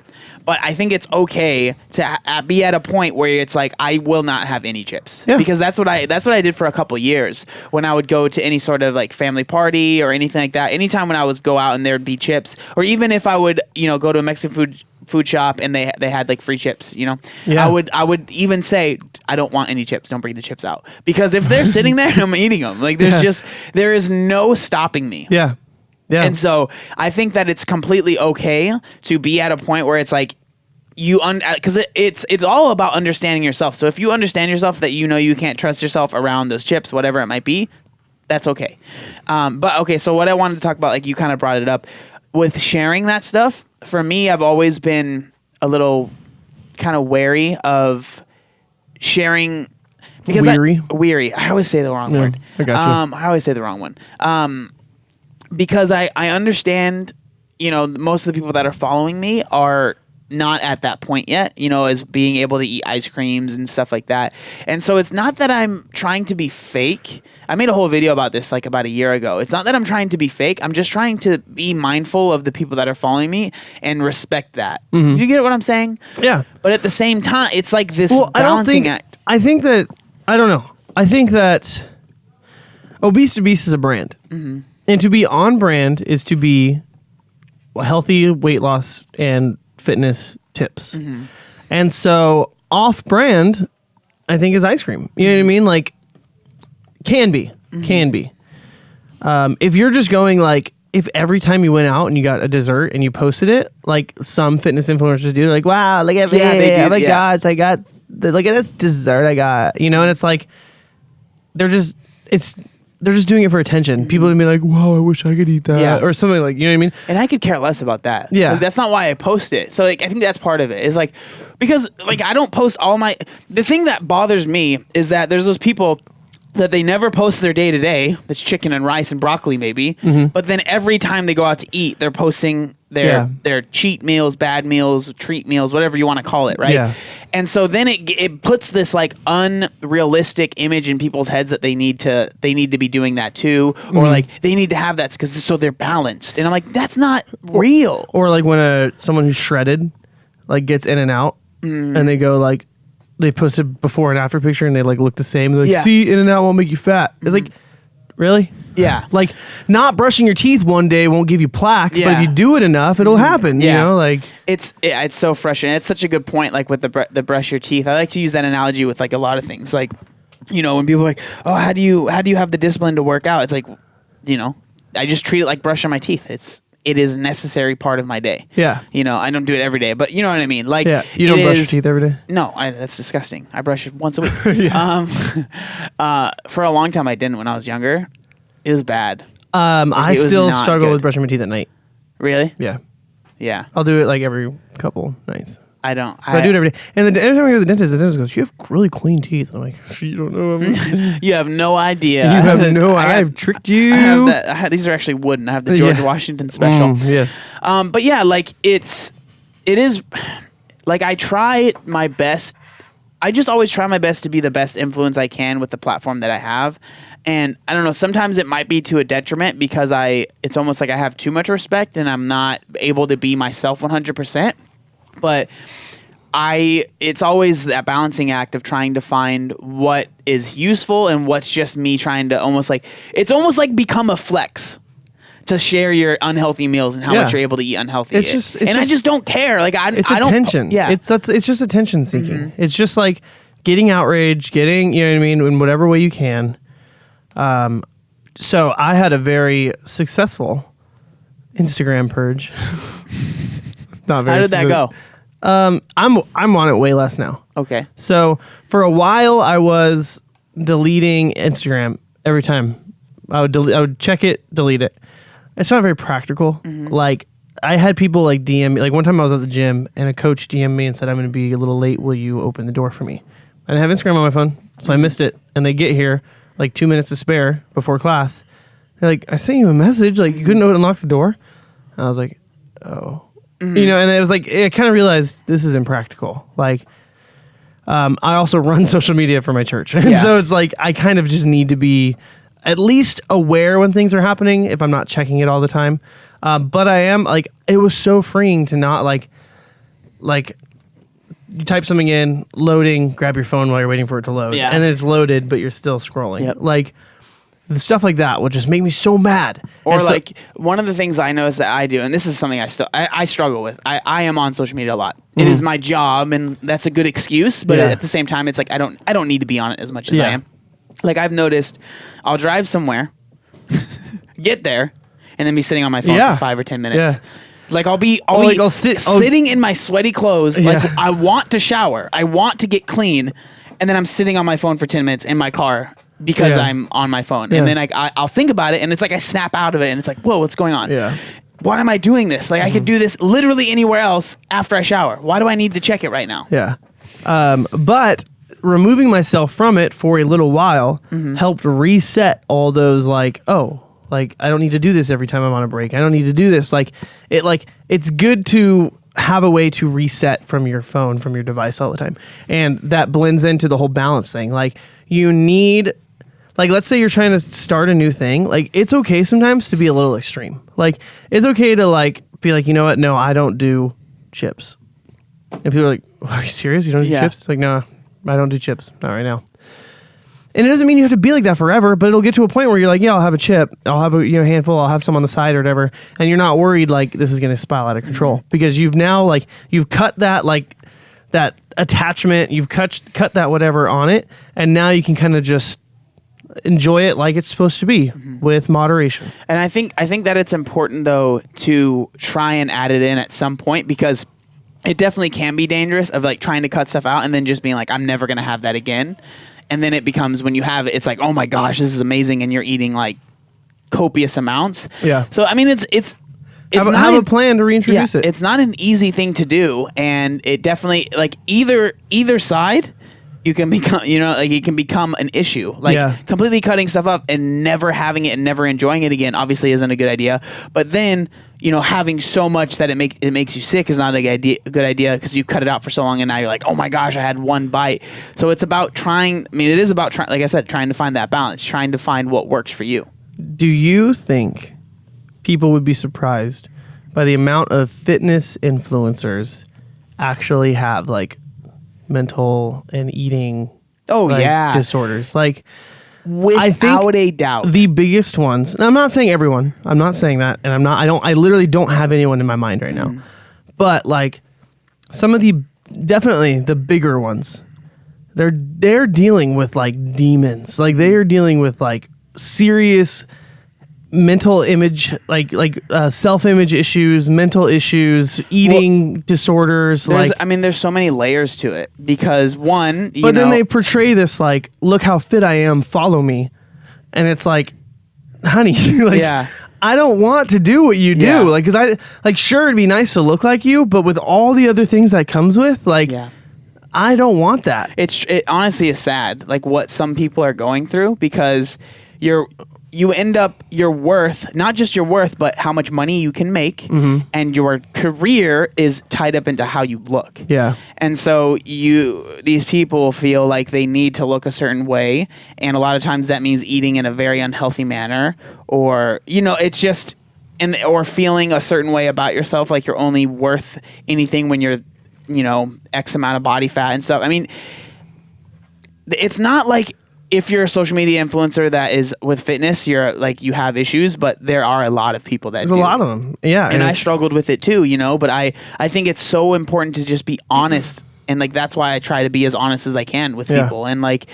But I think it's okay to be at a point where it's like, I will not have any chips. Yeah. Because that's what I did for a couple years when I would go to any sort of like family party or anything like that. Anytime when I would go out and there'd be chips, or even if I would, go to a Mexican food shop and they had like free chips, Yeah. I would even say, I don't want any chips. Don't bring the chips out. Because if they're sitting there, I'm eating them. Like there is no stopping me. Yeah. Yeah. And so I think that it's completely okay to be at a point where it's like because it's all about understanding yourself. So if you understand yourself that you can't trust yourself around those chips, whatever it might be, that's okay. But okay, so what I wanted to talk about, like you kind of brought it up with sharing that stuff. For me, I've always been a little kind of wary of sharing because weary. I always say the wrong word. I got you. I always say the wrong one. Because I understand, most of the people that are following me are not at that point yet, as being able to eat ice creams and stuff like that. And so it's not that I'm trying to be fake. I made a whole video about this like about a year ago. It's not that I'm trying to be fake. I'm just trying to be mindful of the people that are following me and respect that. Do you get what I'm saying? Yeah. But at the same time, it's like this Well, balancing act. I think that Obese is a brand. And to be on brand is to be healthy weight loss and fitness tips. And so off brand, I think, is ice cream. You know what I mean? Like, can be. If you're just going like, if every time you went out and you got a dessert and you posted it, like some fitness influencers do, like, wow, look at me. they do, Oh my gosh, I got, look at this dessert I got, and it's like, they're just doing it for attention. People would be like, wow, I wish I could eat that. Or something like, you know what I mean? And I could care less about that. Yeah. Like, that's not why I post it. So like, I think that's part of it is like, because like, I don't post the thing that bothers me is that there's those people that they never post their day to day. That's chicken and rice and broccoli maybe. But then every time they go out to eat, they're posting their cheat meals, bad meals, treat meals, whatever you want to call it, right? Yeah. And so then it puts this like unrealistic image in people's heads that they need to be doing that too, or like they need to have that because so they're balanced. And I'm like, that's not real. Or like when someone who's shredded like gets in and out and they go like, they post a before and after picture and they like look the same. They're like, see, in and out won't make you fat. It's like, really? Yeah. Like, not brushing your teeth one day won't give you plaque, but if you do it enough, it'll happen. You know, like it's so frustrating. It's such a good point. Like with the brush your teeth, I like to use that analogy with like a lot of things. Like, when people are like, oh, how do you have the discipline to work out? It's like, I just treat it like brushing my teeth. It is a necessary part of my day. Yeah. I don't do it every day, but you know what I mean? Like, you don't brush your teeth every day? No, that's disgusting. I brush it once a week. For a long time I didn't when I was younger. It was bad. I still struggle with brushing my teeth at night. Really? Yeah. Yeah. I'll do it like every couple nights. I don't. I do it every day. And every time I go to the dentist goes, you have really clean teeth. I'm like, you don't know. You have no idea. You have no idea. I've tricked you. These are actually wooden. I have the George Washington special. Yes. But yeah, like it is like I try my best. I just always try my best to be the best influence I can with the platform that I have. And I don't know, sometimes it might be to a detriment because it's almost like I have too much respect and I'm not able to be myself 100%. But it's always that balancing act of trying to find what is useful and what's just me trying to it's almost like become a flex to share your unhealthy meals and how much you're able to eat unhealthy. I just don't care. Like it's I don't, attention. Yeah. It's just attention seeking. It's just like getting outraged, getting, you know what I mean, in whatever way you can. So I had a very successful Instagram purge. Not very. How did that go? I'm on it way less now. Okay. So for a while I was deleting Instagram every time. I would check it, delete it. It's not very practical. Like I had people like DM me. Like one time I was at the gym and a coach DM'd me and said, I'm going to be a little late. Will you open the door for me? I didn't have Instagram on my phone, so I missed it. And they get here like 2 minutes to spare before class. They're like, I sent you a message. Like you couldn't unlock the door. And I was like, oh. And it was like, I kind of realized this is impractical. Like, I also run social media for my church. And so it's like, I kind of just need to be at least aware when things are happening if I'm not checking it all the time. But I am like, it was so freeing to not like you type something in, loading, grab your phone while you're waiting for it to load. Yeah. And then it's loaded, but you're still scrolling. Yep. Like, the stuff like that would just make me so mad. Or like one of the things I notice that I do, and this is something I struggle with. I am on social media a lot. It is my job, and that's a good excuse. But at the same time, it's like I don't need to be on it as much as I am. Like I've noticed, I'll drive somewhere, get there, and then be sitting on my phone for 5 or 10 minutes. Yeah. Like I'll be sitting in my sweaty clothes. Like I want to shower, I want to get clean, and then I'm sitting on my phone for 10 minutes in my car. Because I'm on my phone. And then I'll think about it and it's like I snap out of it and it's like, whoa, what's going on? Yeah. Why am I doing this? Like I could do this literally anywhere else after I shower. Why do I need to check it right now? Yeah. But removing myself from it for a little while helped reset all those like, oh, like I don't need to do this every time I'm on a break. I don't need to do this. It's good to have a way to reset from your phone, from your device all the time. And that blends into the whole balance thing. Like you need, like, let's say you're trying to start a new thing. Like it's okay sometimes to be a little extreme. Like it's okay to like, be like, you know what? No, I don't do chips. And people are like, are you serious? You don't do chips? It's like, no, I don't do chips. Not right now. And it doesn't mean you have to be like that forever, but it'll get to a point where you're like, yeah, I'll have a chip. I'll have a handful. I'll have some on the side or whatever. And you're not worried like this is going to spiral out of control because you've now like, you've cut that like that attachment. You've cut that whatever on it. And now you can kind of just enjoy it like it's supposed to be with moderation. And I think that it's important though to try and add it in at some point, because it definitely can be dangerous of like trying to cut stuff out and then just being like, I'm never going to have that again. And then it becomes, when you have it, it's like, oh my gosh, this is amazing. And you're eating like copious amounts. Yeah. So, I mean, it's have a plan to reintroduce it. It's not an easy thing to do. And it definitely, like either side, you can become, like it can become an issue. Like completely cutting stuff up and never having it and never enjoying it again obviously isn't a good idea. But then, having so much that it makes you sick is not a good idea, because you cut it out for so long and now you're like, oh my gosh, I had one bite. So it's about trying, it is about trying, like I said, trying to find that balance, trying to find what works for you. Do you think people would be surprised by the amount of fitness influencers actually have like mental and eating disorders? Like, without a doubt, the biggest ones, and I'm not saying everyone, I'm not saying that, and I literally don't have anyone in my mind right now, but like some of definitely the bigger ones, they're dealing with like demons. Like they are dealing with like serious mental image, like self-image issues, mental issues, eating disorders. There's so many layers to it, because one, then they portray this like, look how fit I am, follow me, and it's like, honey, I don't want to do what you do, like, because sure, it'd be nice to look like you, but with all the other things that comes with, like, I don't want that. It honestly is sad, like what some people are going through, because you end up, your worth, not just your worth, but how much money you can make, and your career is tied up into how you look. Yeah. And so these people feel like they need to look a certain way, and a lot of times that means eating in a very unhealthy manner, or it's just, or feeling a certain way about yourself, like you're only worth anything when you're X amount of body fat and stuff. I mean, it's not like, if you're a social media influencer that is with fitness, you're like, you have issues, but there are a lot of people that There's a lot of them. Yeah. And I struggled with it too, but I think it's so important to just be honest. And like, that's why I try to be as honest as I can with people, and like,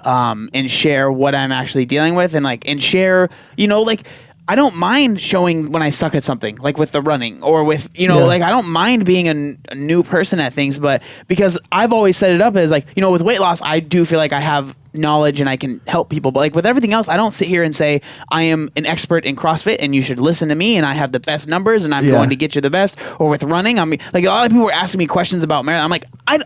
and share what I'm actually dealing with, and like, and share, like, I don't mind showing when I suck at something, like with the running, or with, like, I don't mind being a new person at things, but because I've always set it up as like, with weight loss, I do feel like I have knowledge and I can help people, but like with everything else, I don't sit here and say I am an expert in CrossFit and you should listen to me and I have the best numbers and I'm going to get you the best. Or with running, I mean, like a lot of people were asking me questions about marathon. I'm like,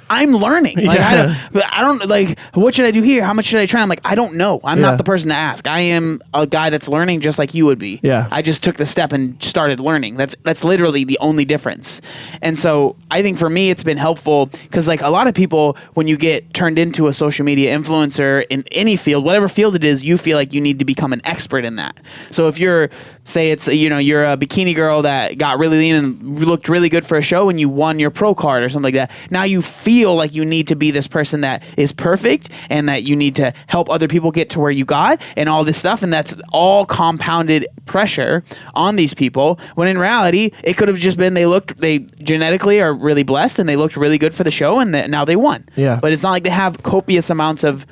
I'm learning. Like, I don't like, what should I do here? How much should I train? I'm like, I don't know. I'm not the person to ask. I am a guy that's learning just like you would be. Yeah. I just took the step and started learning. That's literally the only difference. And so I think for me, it's been helpful, because like a lot of people, when you get turned into a social media influencer in any field, whatever field it is, you feel like you need to become an expert in that. So if you're, say it's, you're a bikini girl that got really lean and looked really good for a show and you won your pro card or something like that, now you feel like you need to be this person that is perfect and that you need to help other people get to where you got and all this stuff. And that's all compounded pressure on these people, when in reality, it could have just been they genetically are really blessed and they looked really good for the show and now they won. Yeah. But it's not like they have copious amounts of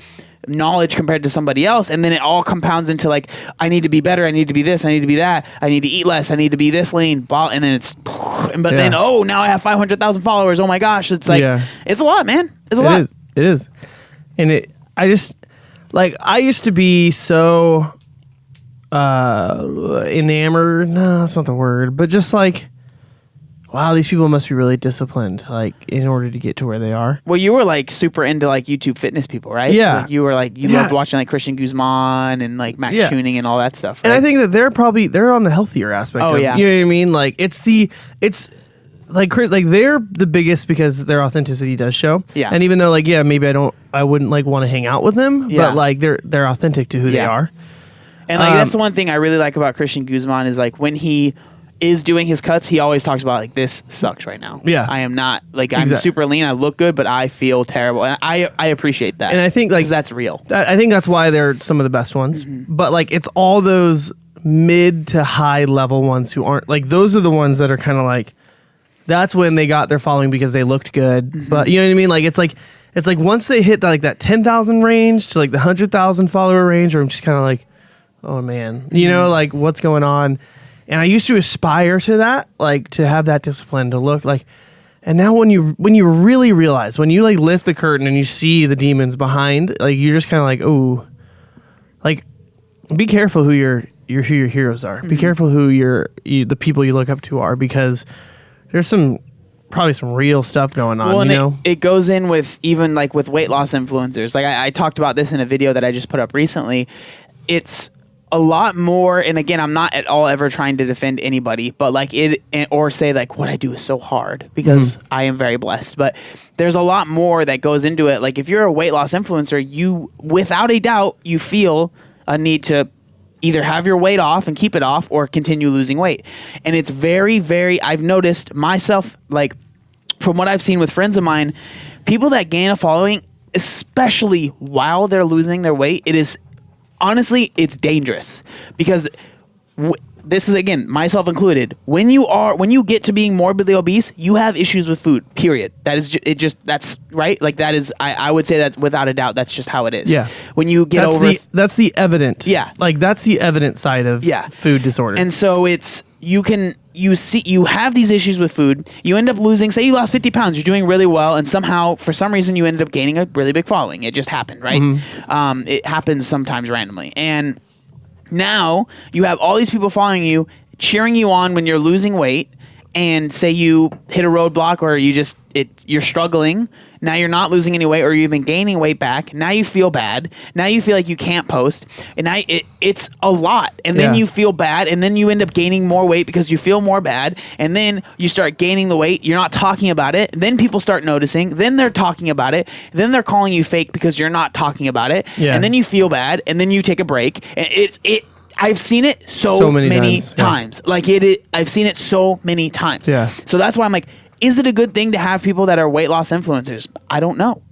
knowledge compared to somebody else, and then it all compounds into like, I need to be better, I need to be this, I need to be that, I need to eat less, I need to be this lean, and then it's, then now I have 500,000 followers. Oh my gosh, it's like it's a lot, man. It's a lot. It is, and I just like, I used to be so enamored. No, that's not the word, but just like, wow, these people must be really disciplined, like, in order to get to where they are. Well, you were like super into like YouTube fitness people, right? Yeah. Like, you were like, you loved watching like Christian Guzman and like Max Tuning and all that stuff, right? And I think that they're on the healthier aspect of it. You know what I mean? Like, it's like they're the biggest because their authenticity does show. Yeah. And even though like, maybe I wouldn't like want to hang out with them, but like they're authentic to who they are. And like, that's the one thing I really like about Christian Guzman is like, when he is doing his cuts, he always talks about like, this sucks right now. Yeah. I am not like, I'm super lean, I look good, but I feel terrible. And I appreciate that. And I think like that's real. I think that's why they're some of the best ones. Mm-hmm. But like, it's all those mid to high level ones who aren't like, those are the ones that are kind of like, that's when they got their following because they looked good. Mm-hmm. But you know what I mean? Like, it's like, it's like once they hit that 10,000 range to like the 100,000 follower range, or I'm just kind of like, oh man, you know, like what's going on? And I used to aspire to that, like to have that discipline to look like. And now when you really realize, when you like lift the curtain and you see the demons behind, like you're just kind of like, oh, like be careful who your heroes are. Be careful who the people you look up to are, because there's probably some real stuff going on. Well, you know, it goes in with even like with weight loss influencers. Like I talked about this in a video that I just put up recently. It's a lot more, and again, I'm not at all ever trying to defend anybody, but like or say like what I do is so hard, because I am very blessed. But there's a lot more that goes into it. Like if you're a weight loss influencer, you without a doubt you feel a need to either have your weight off and keep it off, or continue losing weight. And it's very, very, I've noticed myself, like from what I've seen with friends of mine, people that gain a following, especially while they're losing their weight, it is honestly, it's dangerous, because this is, again, myself included. When you get to being morbidly obese, you have issues with food, period. That is that's right. Like that is, I would say that without a doubt, that's just how it is. Yeah. When you get that's the evident. Yeah. Like that's the evident side of food disorder. And so you have these issues with food. You end up losing, say you lost 50 pounds, you're doing really well, and somehow, for some reason, you ended up gaining a really big following. It just happened, right? It happens sometimes randomly. And now you have all these people following you, cheering you on when you're losing weight, and say you hit a roadblock, or you're struggling. Now you're not losing any weight, or you've been gaining weight back. Now you feel bad. Now you feel like you can't post. And now it's a lot. And then you feel bad, and then you end up gaining more weight because you feel more bad. And then you start gaining the weight. You're not talking about it. Then people start noticing. Then they're talking about it. Then they're calling you fake because you're not talking about it. Yeah. And then you feel bad, and then you take a break. And I've seen it so many times. Yeah. Like I've seen it so many times. Yeah. So that's why I'm like, is it a good thing to have people that are weight loss influencers? I don't know.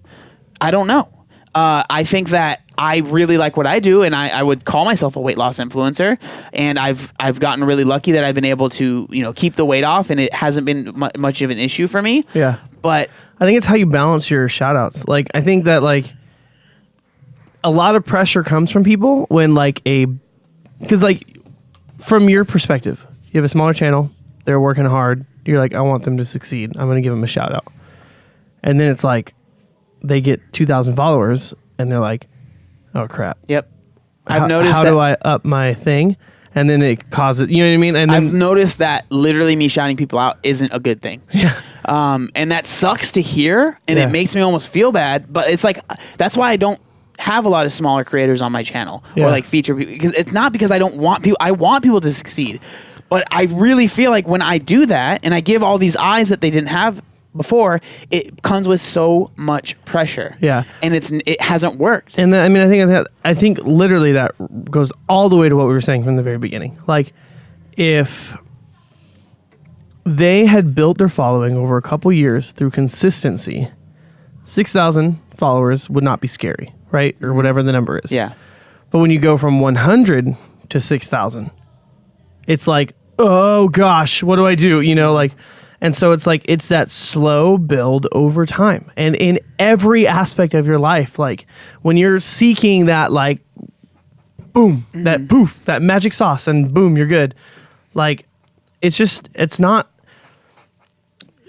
I think that I really like what I do, and I would call myself a weight loss influencer. And I've gotten really lucky that I've been able to, keep the weight off, and it hasn't been much of an issue for me. Yeah. But I think it's how you balance your shout outs. Like, I think that like a lot of pressure comes from people when because like from your perspective, you have a smaller channel, they're working hard. You're like, I want them to succeed. I'm going to give them a shout out. And then it's like they get 2,000 followers and they're like, oh crap. Yep. I've noticed how do I up my thing? And then it causes, you know what I mean? And then, I've noticed that literally me shouting people out isn't a good thing. Yeah. And that sucks to hear, and it makes me almost feel bad, but it's like, that's why I don't have a lot of smaller creators on my channel or like feature people, because it's not because I don't want people. I want people to succeed, but I really feel like when I do that and I give all these eyes that they didn't have before, it comes with so much pressure. Yeah. And it hasn't worked. And I think literally that goes all the way to what we were saying from the very beginning. Like, if they had built their following over a couple years through consistency, 6,000 followers would not be scary, right? Or whatever the number is. Yeah. But when you go from 100 to 6,000, it's like, oh gosh, what do I do? And so it's like, it's that slow build over time. And in every aspect of your life, like when you're seeking that, like, boom, that poof, that magic sauce, and boom, you're good. Like, it's not,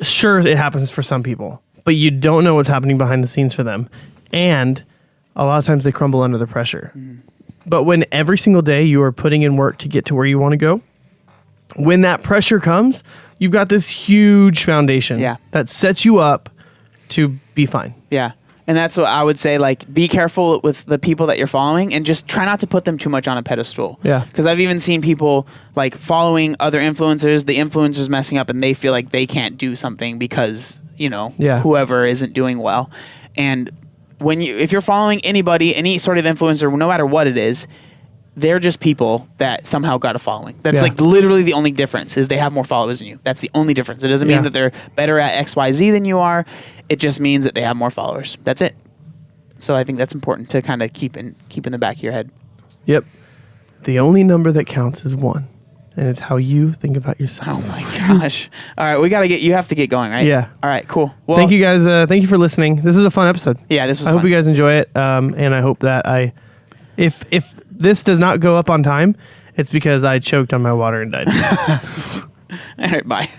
sure, it happens for some people, but you don't know what's happening behind the scenes for them. And a lot of times they crumble under the pressure. But when every single day you are putting in work to get to where you want to go, when that pressure comes, you've got this huge foundation that sets you up to be fine. Yeah. And that's what I would say, like, be careful with the people that you're following and just try not to put them too much on a pedestal. Yeah. Because I've even seen people, like, following other influencers, the influencers messing up, and they feel like they can't do something because, whoever isn't doing well. And if you're following anybody, any sort of influencer, no matter what it is, they're just people that somehow got a following. That's like literally the only difference is they have more followers than you. That's the only difference. It doesn't mean that they're better at XYZ than you are. It just means that they have more followers. That's it. So I think that's important to kind of keep in the back of your head. Yep. The only number that counts is 1. and it's how you think about yourself. Oh my gosh. All right, you have to get going, right? Yeah. All right, cool. Well, Thank you guys. Thank you for listening. This is a fun episode. Yeah, this was I fun. hope you guys enjoy it. And I hope that if this does not go up on time, it's because I choked on my water and died. All right, bye.